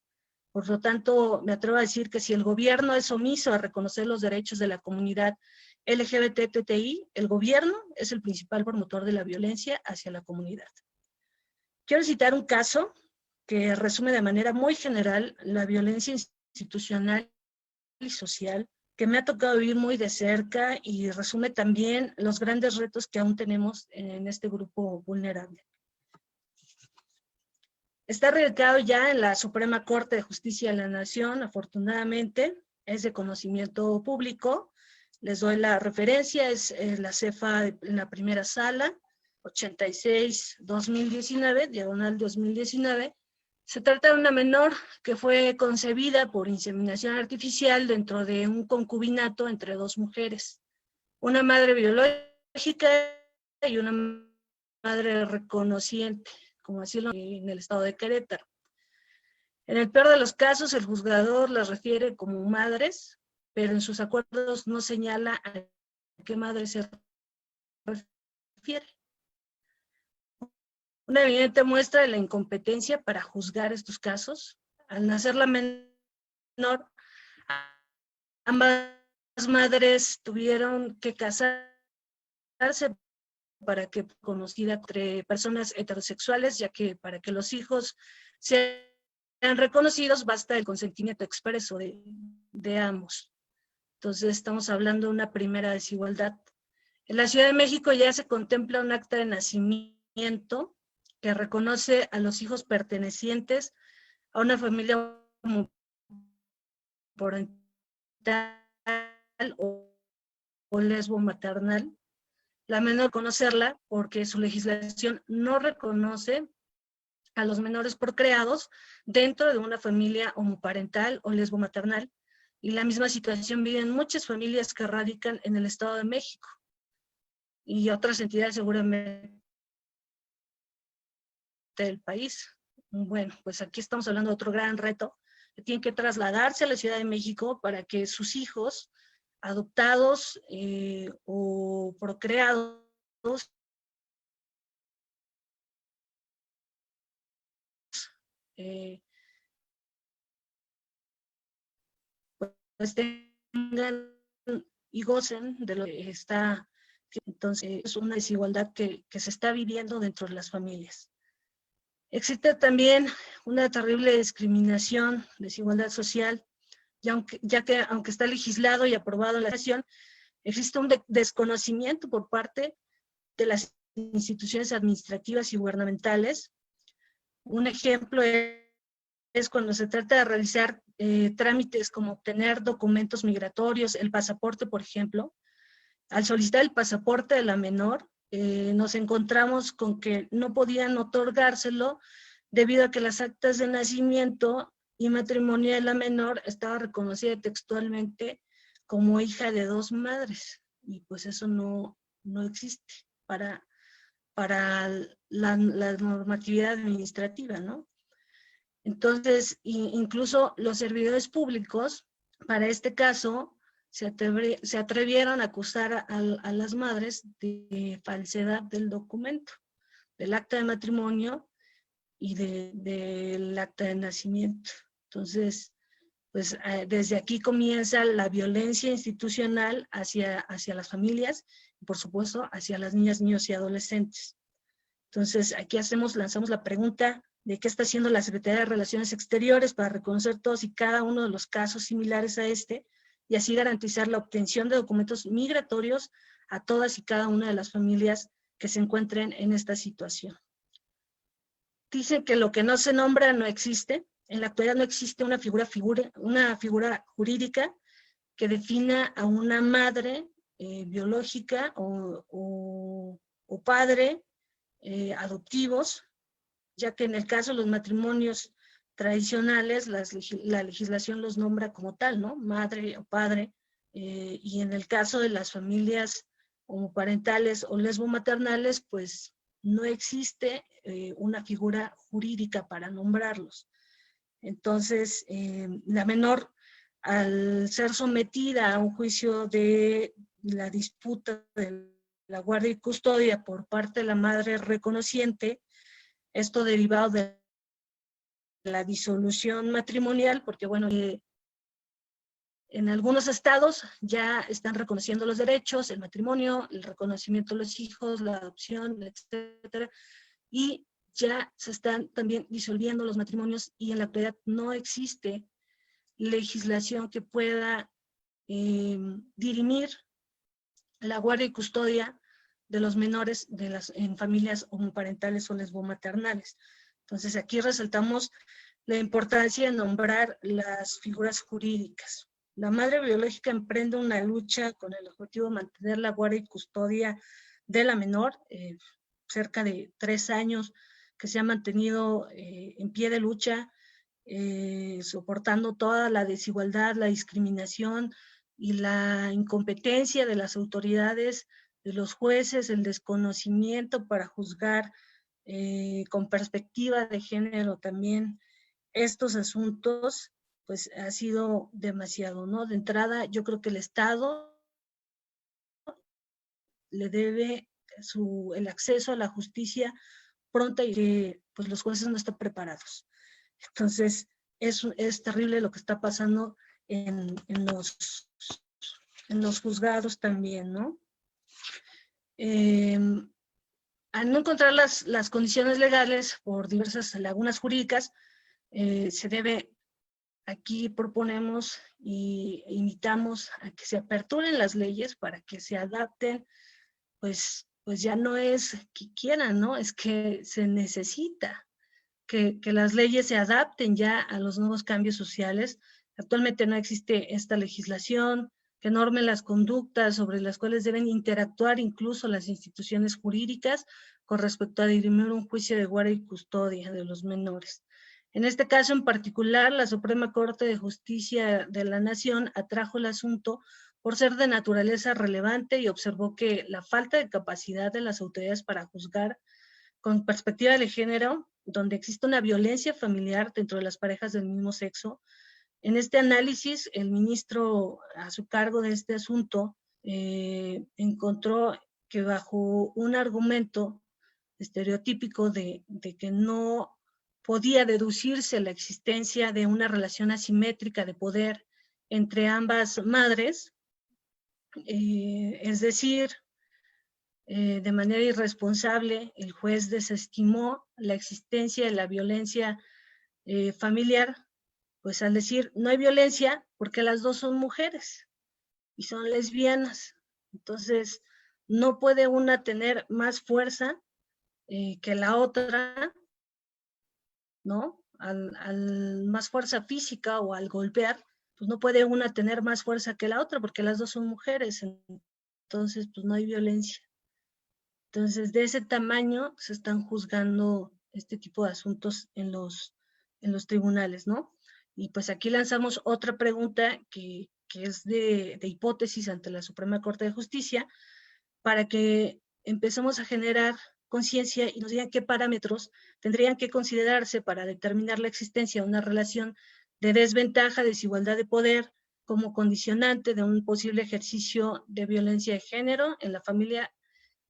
Por lo tanto, me atrevo a decir que si el gobierno es omiso a reconocer los derechos de la comunidad LGBTTI, el gobierno es el principal promotor de la violencia hacia la comunidad. Quiero citar un caso que resume de manera muy general la violencia institucional y social que me ha tocado vivir muy de cerca y resume también los grandes retos que aún tenemos en este grupo vulnerable. Está radicado ya en la Suprema Corte de Justicia de la Nación, afortunadamente, es de conocimiento público. Les doy la referencia, es la CEFA en la primera sala, 86-2019, diagonal 2019. Se trata de una menor que fue concebida por inseminación artificial dentro de un concubinato entre dos mujeres. Una madre biológica y una madre reconociente, como así lo en el estado de Querétaro. En el peor de los casos, el juzgador las refiere como madres, pero en sus acuerdos no señala a qué madre se refiere. Una evidente muestra de la incompetencia para juzgar estos casos. Al nacer la menor, ambas madres tuvieron que casarse para que conocida entre personas heterosexuales, ya que para que los hijos sean reconocidos basta el consentimiento expreso de ambos. Entonces estamos hablando de una primera desigualdad. En la Ciudad de México ya se contempla un acta de nacimiento que reconoce a los hijos pertenecientes a una familia homoparental o lesbomaternal. La menor conocerla porque su legislación no reconoce a los menores procreados dentro de una familia homoparental o lesbomaternal, y la misma situación viven muchas familias que radican en el Estado de México y otras entidades seguramente del país. Bueno, pues aquí estamos hablando de otro gran reto, que tienen que trasladarse a la Ciudad de México para que sus hijos adoptados o procreados pues tengan y gocen de lo que está. Entonces es una desigualdad que se está viviendo dentro de las familias. Existe también una terrible discriminación, desigualdad social, ya que aunque está legislado y aprobado en la nación, existe un desconocimiento por parte de las instituciones administrativas y gubernamentales. Un ejemplo es cuando se trata de realizar trámites como obtener documentos migratorios, el pasaporte, por ejemplo. Al solicitar el pasaporte de la menor, nos encontramos con que no podían otorgárselo debido a que las actas de nacimiento y matrimonio de la menor estaba reconocida textualmente como hija de 2 madres, y pues eso no existe para la normatividad administrativa, ¿no? Entonces, incluso los servidores públicos, para este caso, se atrevieron a acusar a las madres de falsedad del documento, del acta de matrimonio y del acta de nacimiento. Entonces, pues desde aquí comienza la violencia institucional hacia las familias y, por supuesto, hacia las niñas, niños y adolescentes. Entonces, aquí lanzamos la pregunta de qué está haciendo la Secretaría de Relaciones Exteriores para reconocer todos y cada uno de los casos similares a este y así garantizar la obtención de documentos migratorios a todas y cada una de las familias que se encuentren en esta situación. Dicen que lo que no se nombra no existe. En la actualidad no existe una figura jurídica que defina a una madre biológica o padre adoptivos, ya que en el caso de los matrimonios tradicionales, la legislación los nombra como tal, ¿no? Madre o padre, y en el caso de las familias homoparentales o lesbomaternales, pues no existe una figura jurídica para nombrarlos. Entonces, la menor, al ser sometida a un juicio de la disputa de la guardia y custodia por parte de la madre reconociente, esto derivado de la disolución matrimonial, porque bueno, en algunos estados ya están reconociendo los derechos, el matrimonio, el reconocimiento de los hijos, la adopción, etcétera, y ya se están también disolviendo los matrimonios y en la actualidad no existe legislación que pueda dirimir la guardia y custodia de los menores en familias homoparentales o lesbomaternales. Entonces aquí resaltamos la importancia de nombrar las figuras jurídicas. La madre biológica emprende una lucha con el objetivo de mantener la guardia y custodia de la menor, cerca de 3 años que se ha mantenido en pie de lucha, soportando toda la desigualdad, la discriminación y la incompetencia de las autoridades, de los jueces, el desconocimiento para juzgar con perspectiva de género también estos asuntos, pues ha sido demasiado, ¿no? De entrada, yo creo que el Estado le debe el acceso a la justicia pronta y que pues los jueces no están preparados. Entonces, es terrible lo que está pasando en los juzgados también, ¿no? Al no encontrar las condiciones legales por diversas lagunas jurídicas, se debe, aquí proponemos y invitamos a que se aperturen las leyes para que se adapten, pues ya no es que quieran, ¿no? Es que se necesita que las leyes se adapten ya a los nuevos cambios sociales. Actualmente no existe esta legislación que norme las conductas sobre las cuales deben interactuar incluso las instituciones jurídicas con respecto a dirimir un juicio de guardia y custodia de los menores. En este caso en particular, la Suprema Corte de Justicia de la Nación atrajo el asunto por ser de naturaleza relevante y observó que la falta de capacidad de las autoridades para juzgar con perspectiva de género, donde existe una violencia familiar dentro de las parejas del mismo sexo. En este análisis, el ministro a su cargo de este asunto encontró que bajo un argumento estereotípico de que no podía deducirse la existencia de una relación asimétrica de poder entre ambas madres, es decir, de manera irresponsable, el juez desestimó la existencia de la violencia familiar, pues al decir no hay violencia porque las dos son mujeres y son lesbianas. Entonces, no puede una tener más fuerza que la otra, ¿no? Al más fuerza física o al golpear, pues no puede una tener más fuerza que la otra porque las dos son mujeres. Entonces, pues no hay violencia. Entonces, de ese tamaño se están juzgando este tipo de asuntos en los tribunales, ¿no? Y pues aquí lanzamos otra pregunta que que es de hipótesis ante la Suprema Corte de Justicia, para que empecemos a generar conciencia y nos digan qué parámetros tendrían que considerarse para determinar la existencia de una relación de desventaja, desigualdad de poder, como condicionante de un posible ejercicio de violencia de género en la familia,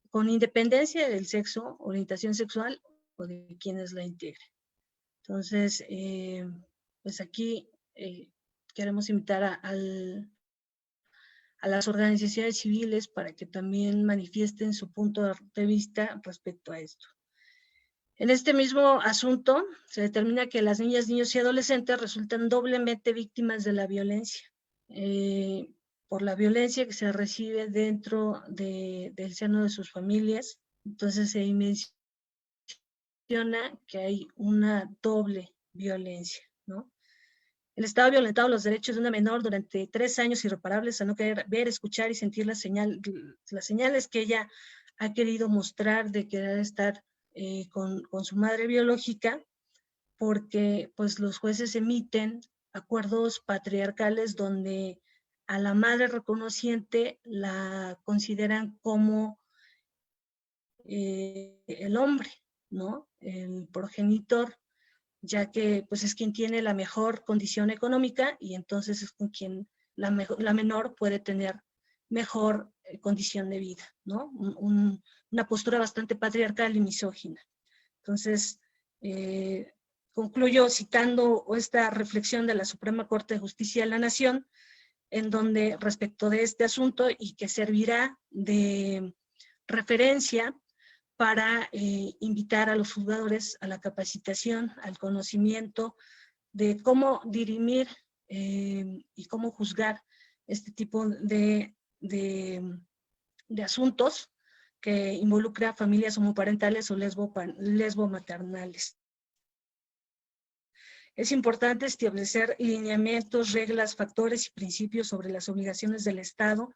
con independencia del sexo, orientación sexual o de quienes la integren. Entonces, pues aquí queremos invitar a las organizaciones civiles para que también manifiesten su punto de vista respecto a esto. En este mismo asunto, se determina que las niñas, niños y adolescentes resultan doblemente víctimas de la violencia, por la violencia que se recibe dentro del seno de sus familias. Entonces se menciona que hay una doble violencia, ¿no? El Estado ha violentado los derechos de una menor durante 3 años irreparables a no querer ver, escuchar y sentir las señales que ella ha querido mostrar de querer estar con su madre biológica, porque pues los jueces emiten acuerdos patriarcales donde a la madre reconociente la consideran como el hombre, ¿no? El progenitor, ya que pues es quien tiene la mejor condición económica y entonces es con quien la menor puede tener mejor condición de vida, ¿no? Una postura bastante patriarcal y misógina. Entonces, concluyo citando esta reflexión de la Suprema Corte de Justicia de la Nación, en donde respecto de este asunto y que servirá de referencia para invitar a los juzgadores a la capacitación, al conocimiento de cómo dirimir y cómo juzgar este tipo de asuntos que involucra familias homoparentales o lesbomaternales. Es importante establecer lineamientos, reglas, factores y principios sobre las obligaciones del Estado,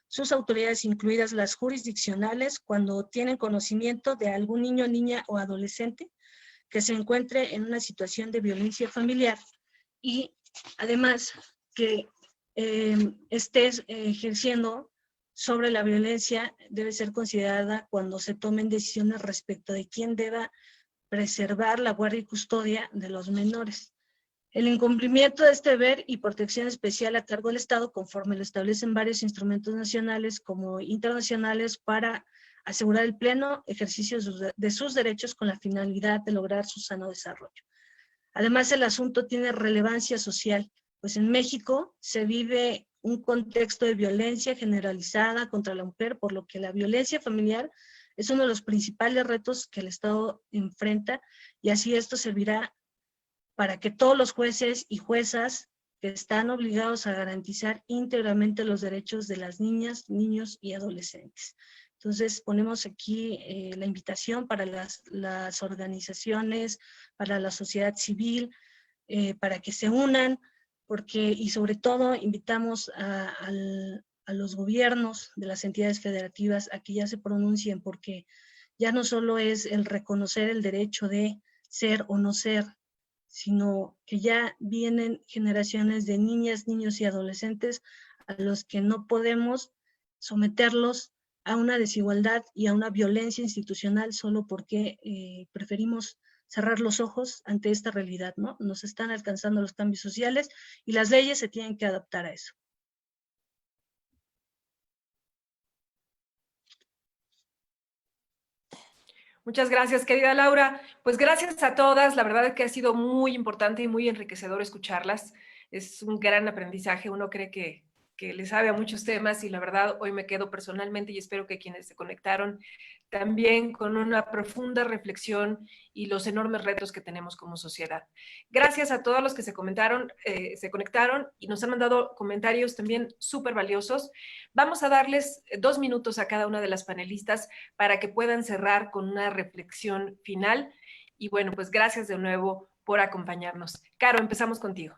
sus autoridades, incluidas las jurisdiccionales, cuando tienen conocimiento de algún niño, niña o adolescente que se encuentre en una situación de violencia familiar y además que esté ejerciendo sobre la violencia debe ser considerada cuando se tomen decisiones respecto de quién deba preservar la guardia y custodia de los menores. El incumplimiento de este deber y protección especial a cargo del Estado, conforme lo establecen varios instrumentos nacionales como internacionales, para asegurar el pleno ejercicio de sus derechos con la finalidad de lograr su sano desarrollo. Además, el asunto tiene relevancia social, pues en México se vive un contexto de violencia generalizada contra la mujer, por lo que la violencia familiar es uno de los principales retos que el Estado enfrenta, y así esto servirá para que todos los jueces y juezas que están obligados a garantizar íntegramente los derechos de las niñas, niños y adolescentes. Entonces ponemos aquí la invitación para las organizaciones, para la sociedad civil, para que se unan, porque, y sobre todo invitamos a los gobiernos de las entidades federativas a que ya se pronuncien, porque ya no solo es el reconocer el derecho de ser o no ser, sino que ya vienen generaciones de niñas, niños y adolescentes a los que no podemos someterlos a una desigualdad y a una violencia institucional solo porque preferimos cerrar los ojos ante esta realidad, ¿no? Nos están alcanzando los cambios sociales y las leyes se tienen que adaptar a eso. Muchas gracias, querida Laura. Pues gracias a todas. La verdad es que ha sido muy importante y muy enriquecedor escucharlas. Es un gran aprendizaje. Uno cree que le sabe a muchos temas y la verdad hoy me quedo personalmente y espero que quienes se conectaron también con una profunda reflexión y los enormes retos que tenemos como sociedad. Gracias a todos los que se conectaron y nos han mandado comentarios también súper valiosos. Vamos a darles 2 minutos a cada una de las panelistas para que puedan cerrar con una reflexión final. Y bueno, pues gracias de nuevo por acompañarnos. Caro, empezamos contigo.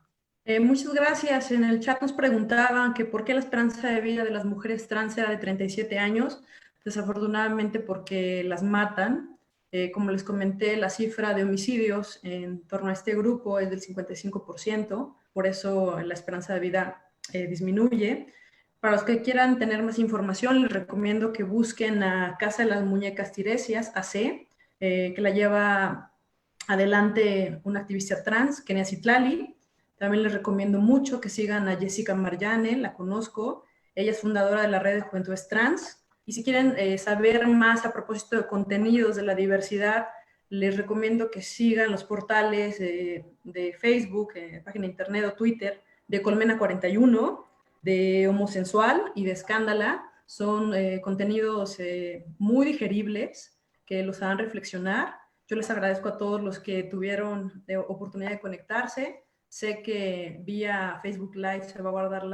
Muchas gracias. En el chat nos preguntaban que por qué la esperanza de vida de las mujeres trans era de 37 años. Desafortunadamente porque las matan. Como les comenté, la cifra de homicidios en torno a este grupo es del 55%. Por eso la esperanza de vida disminuye. Para los que quieran tener más información, les recomiendo que busquen a Casa de las Muñecas Tiresias, AC, que la lleva adelante una activista trans, Kenia Citlali. También les recomiendo mucho que sigan a Jessica Mariane, la conozco. Ella es fundadora de la Red de Juventudes Trans. Y si quieren saber más a propósito de contenidos de la diversidad, les recomiendo que sigan los portales de Facebook, página de internet o Twitter de Colmena 41, de Homosensual y de Escándala. Son contenidos muy digeribles que los harán reflexionar. Yo les agradezco a todos los que tuvieron oportunidad de conectarse. Sé que vía Facebook Live se va a guardar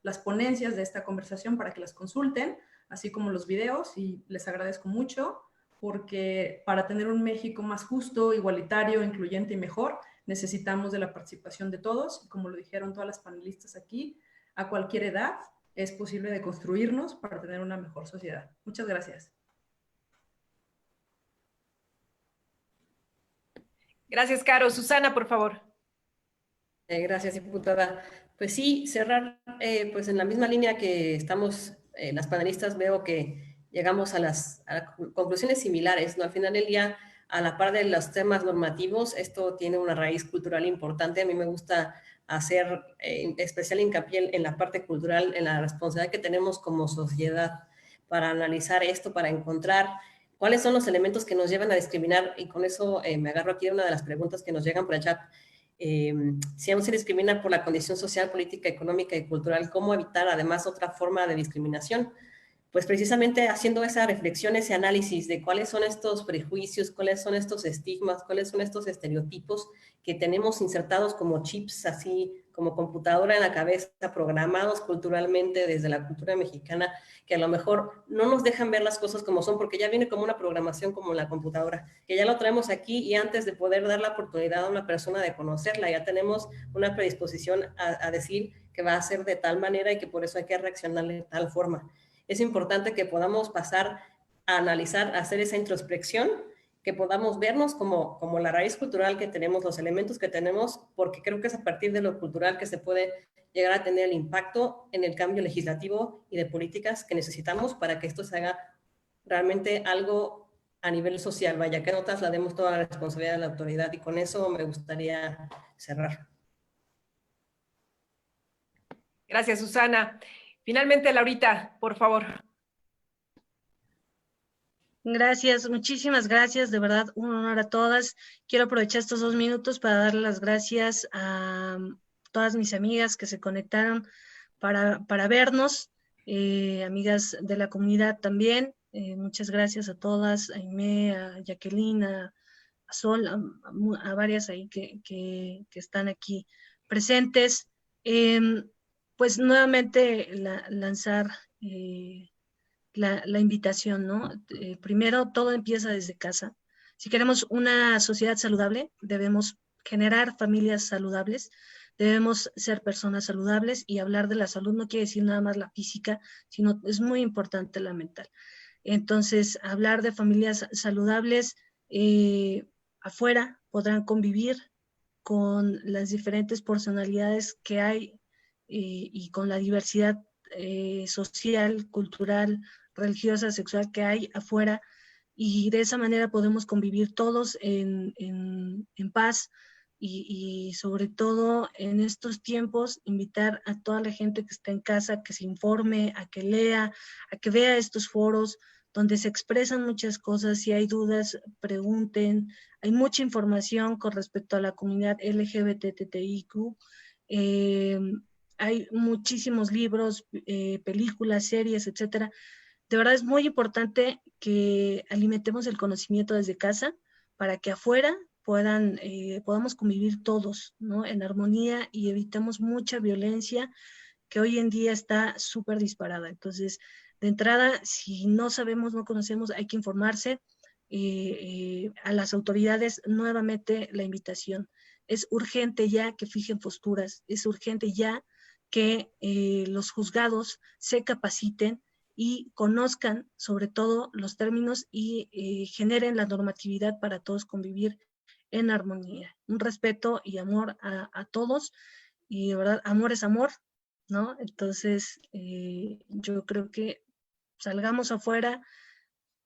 las ponencias de esta conversación para que las consulten, así como los videos, y les agradezco mucho porque para tener un México más justo, igualitario, incluyente y mejor, necesitamos de la participación de todos, y como lo dijeron todas las panelistas aquí, a cualquier edad es posible de construirnos para tener una mejor sociedad. Muchas gracias. Gracias, Caro. Susana, por favor. Gracias, diputada. Pues sí, cerrar pues en la misma línea que estamos las panelistas, veo que llegamos a conclusiones similares, ¿no? Al final del día, a la par de los temas normativos, esto tiene una raíz cultural importante. A mí me gusta hacer especial hincapié en la parte cultural, en la responsabilidad que tenemos como sociedad para analizar esto, para encontrar cuáles son los elementos que nos llevan a discriminar, y con eso me agarro aquí a una de las preguntas que nos llegan por el chat. Si aún se discrimina por la condición social, política, económica y cultural, ¿cómo evitar además otra forma de discriminación? Pues precisamente haciendo esa reflexión, ese análisis de cuáles son estos prejuicios, cuáles son estos estigmas, cuáles son estos estereotipos que tenemos insertados como chips, así como computadora en la cabeza, programados culturalmente desde la cultura mexicana, que a lo mejor no nos dejan ver las cosas como son, porque ya viene como una programación como la computadora, que ya lo traemos aquí, y antes de poder dar la oportunidad a una persona de conocerla, ya tenemos una predisposición a decir que va a ser de tal manera y que por eso hay que reaccionar de tal forma. Es importante que podamos pasar a analizar, a hacer esa introspección, que podamos vernos como la raíz cultural que tenemos, los elementos que tenemos, porque creo que es a partir de lo cultural que se puede llegar a tener el impacto en el cambio legislativo y de políticas que necesitamos para que esto se haga realmente algo a nivel social. Vaya, que no traslademos toda la responsabilidad de la autoridad, y con eso me gustaría cerrar. Gracias, Susana. Finalmente, Laurita, por favor. Gracias, muchísimas gracias, de verdad, un honor a todas. Quiero aprovechar estos 2 minutos para darle las gracias a todas mis amigas que se conectaron para vernos, amigas de la comunidad también. Muchas gracias a todas, a Aimé, a Jacqueline, a Sol, a varias ahí que están aquí presentes. Pues nuevamente lanzar la invitación, ¿no? Primero, todo empieza desde casa. Si queremos una sociedad saludable, debemos generar familias saludables, debemos ser personas saludables, y hablar de la salud no quiere decir nada más la física, sino es muy importante la mental. Entonces, hablar de familias saludables, afuera podrán convivir con las diferentes personalidades que hay, y con la diversidad social, cultural, religiosa, sexual que hay afuera, y de esa manera podemos convivir todos en paz, y sobre todo en estos tiempos invitar a toda la gente que está en casa que se informe, a que lea, a que vea estos foros donde se expresan muchas cosas. Si hay dudas, pregunten. Hay mucha información con respecto a la comunidad LGBTTIQ. Hay muchísimos libros, películas, series, etcétera. De verdad es muy importante que alimentemos el conocimiento desde casa para que afuera podamos convivir todos, ¿no? En armonía, y evitemos mucha violencia que hoy en día está súper disparada. Entonces, de entrada, si no sabemos, no conocemos, hay que informarse. A las autoridades, nuevamente la invitación. Es urgente ya que fijen posturas, es urgente ya que los juzgados se capaciten y conozcan sobre todo los términos, y generen la normatividad para todos convivir en armonía. Un respeto y amor a todos, y de verdad, amor es amor, ¿no? Entonces, yo creo que salgamos afuera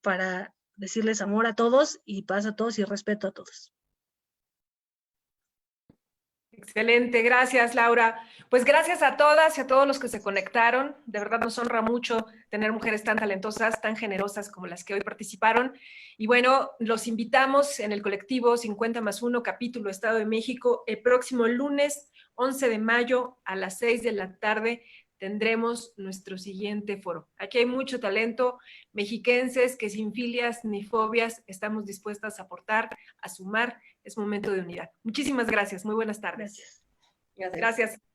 para decirles amor a todos y paz a todos y respeto a todos. Excelente, gracias Laura. Pues gracias a todas y a todos los que se conectaron. De verdad nos honra mucho tener mujeres tan talentosas, tan generosas como las que hoy participaron. Y bueno, los invitamos en el colectivo 50+1 capítulo Estado de México el próximo lunes 11 de mayo a las 6 de la tarde. Tendremos nuestro siguiente foro. Aquí hay mucho talento, mexiquenses que sin filias ni fobias estamos dispuestas a aportar, a sumar. Es momento de unidad. Muchísimas gracias. Muy buenas tardes. Gracias. Gracias.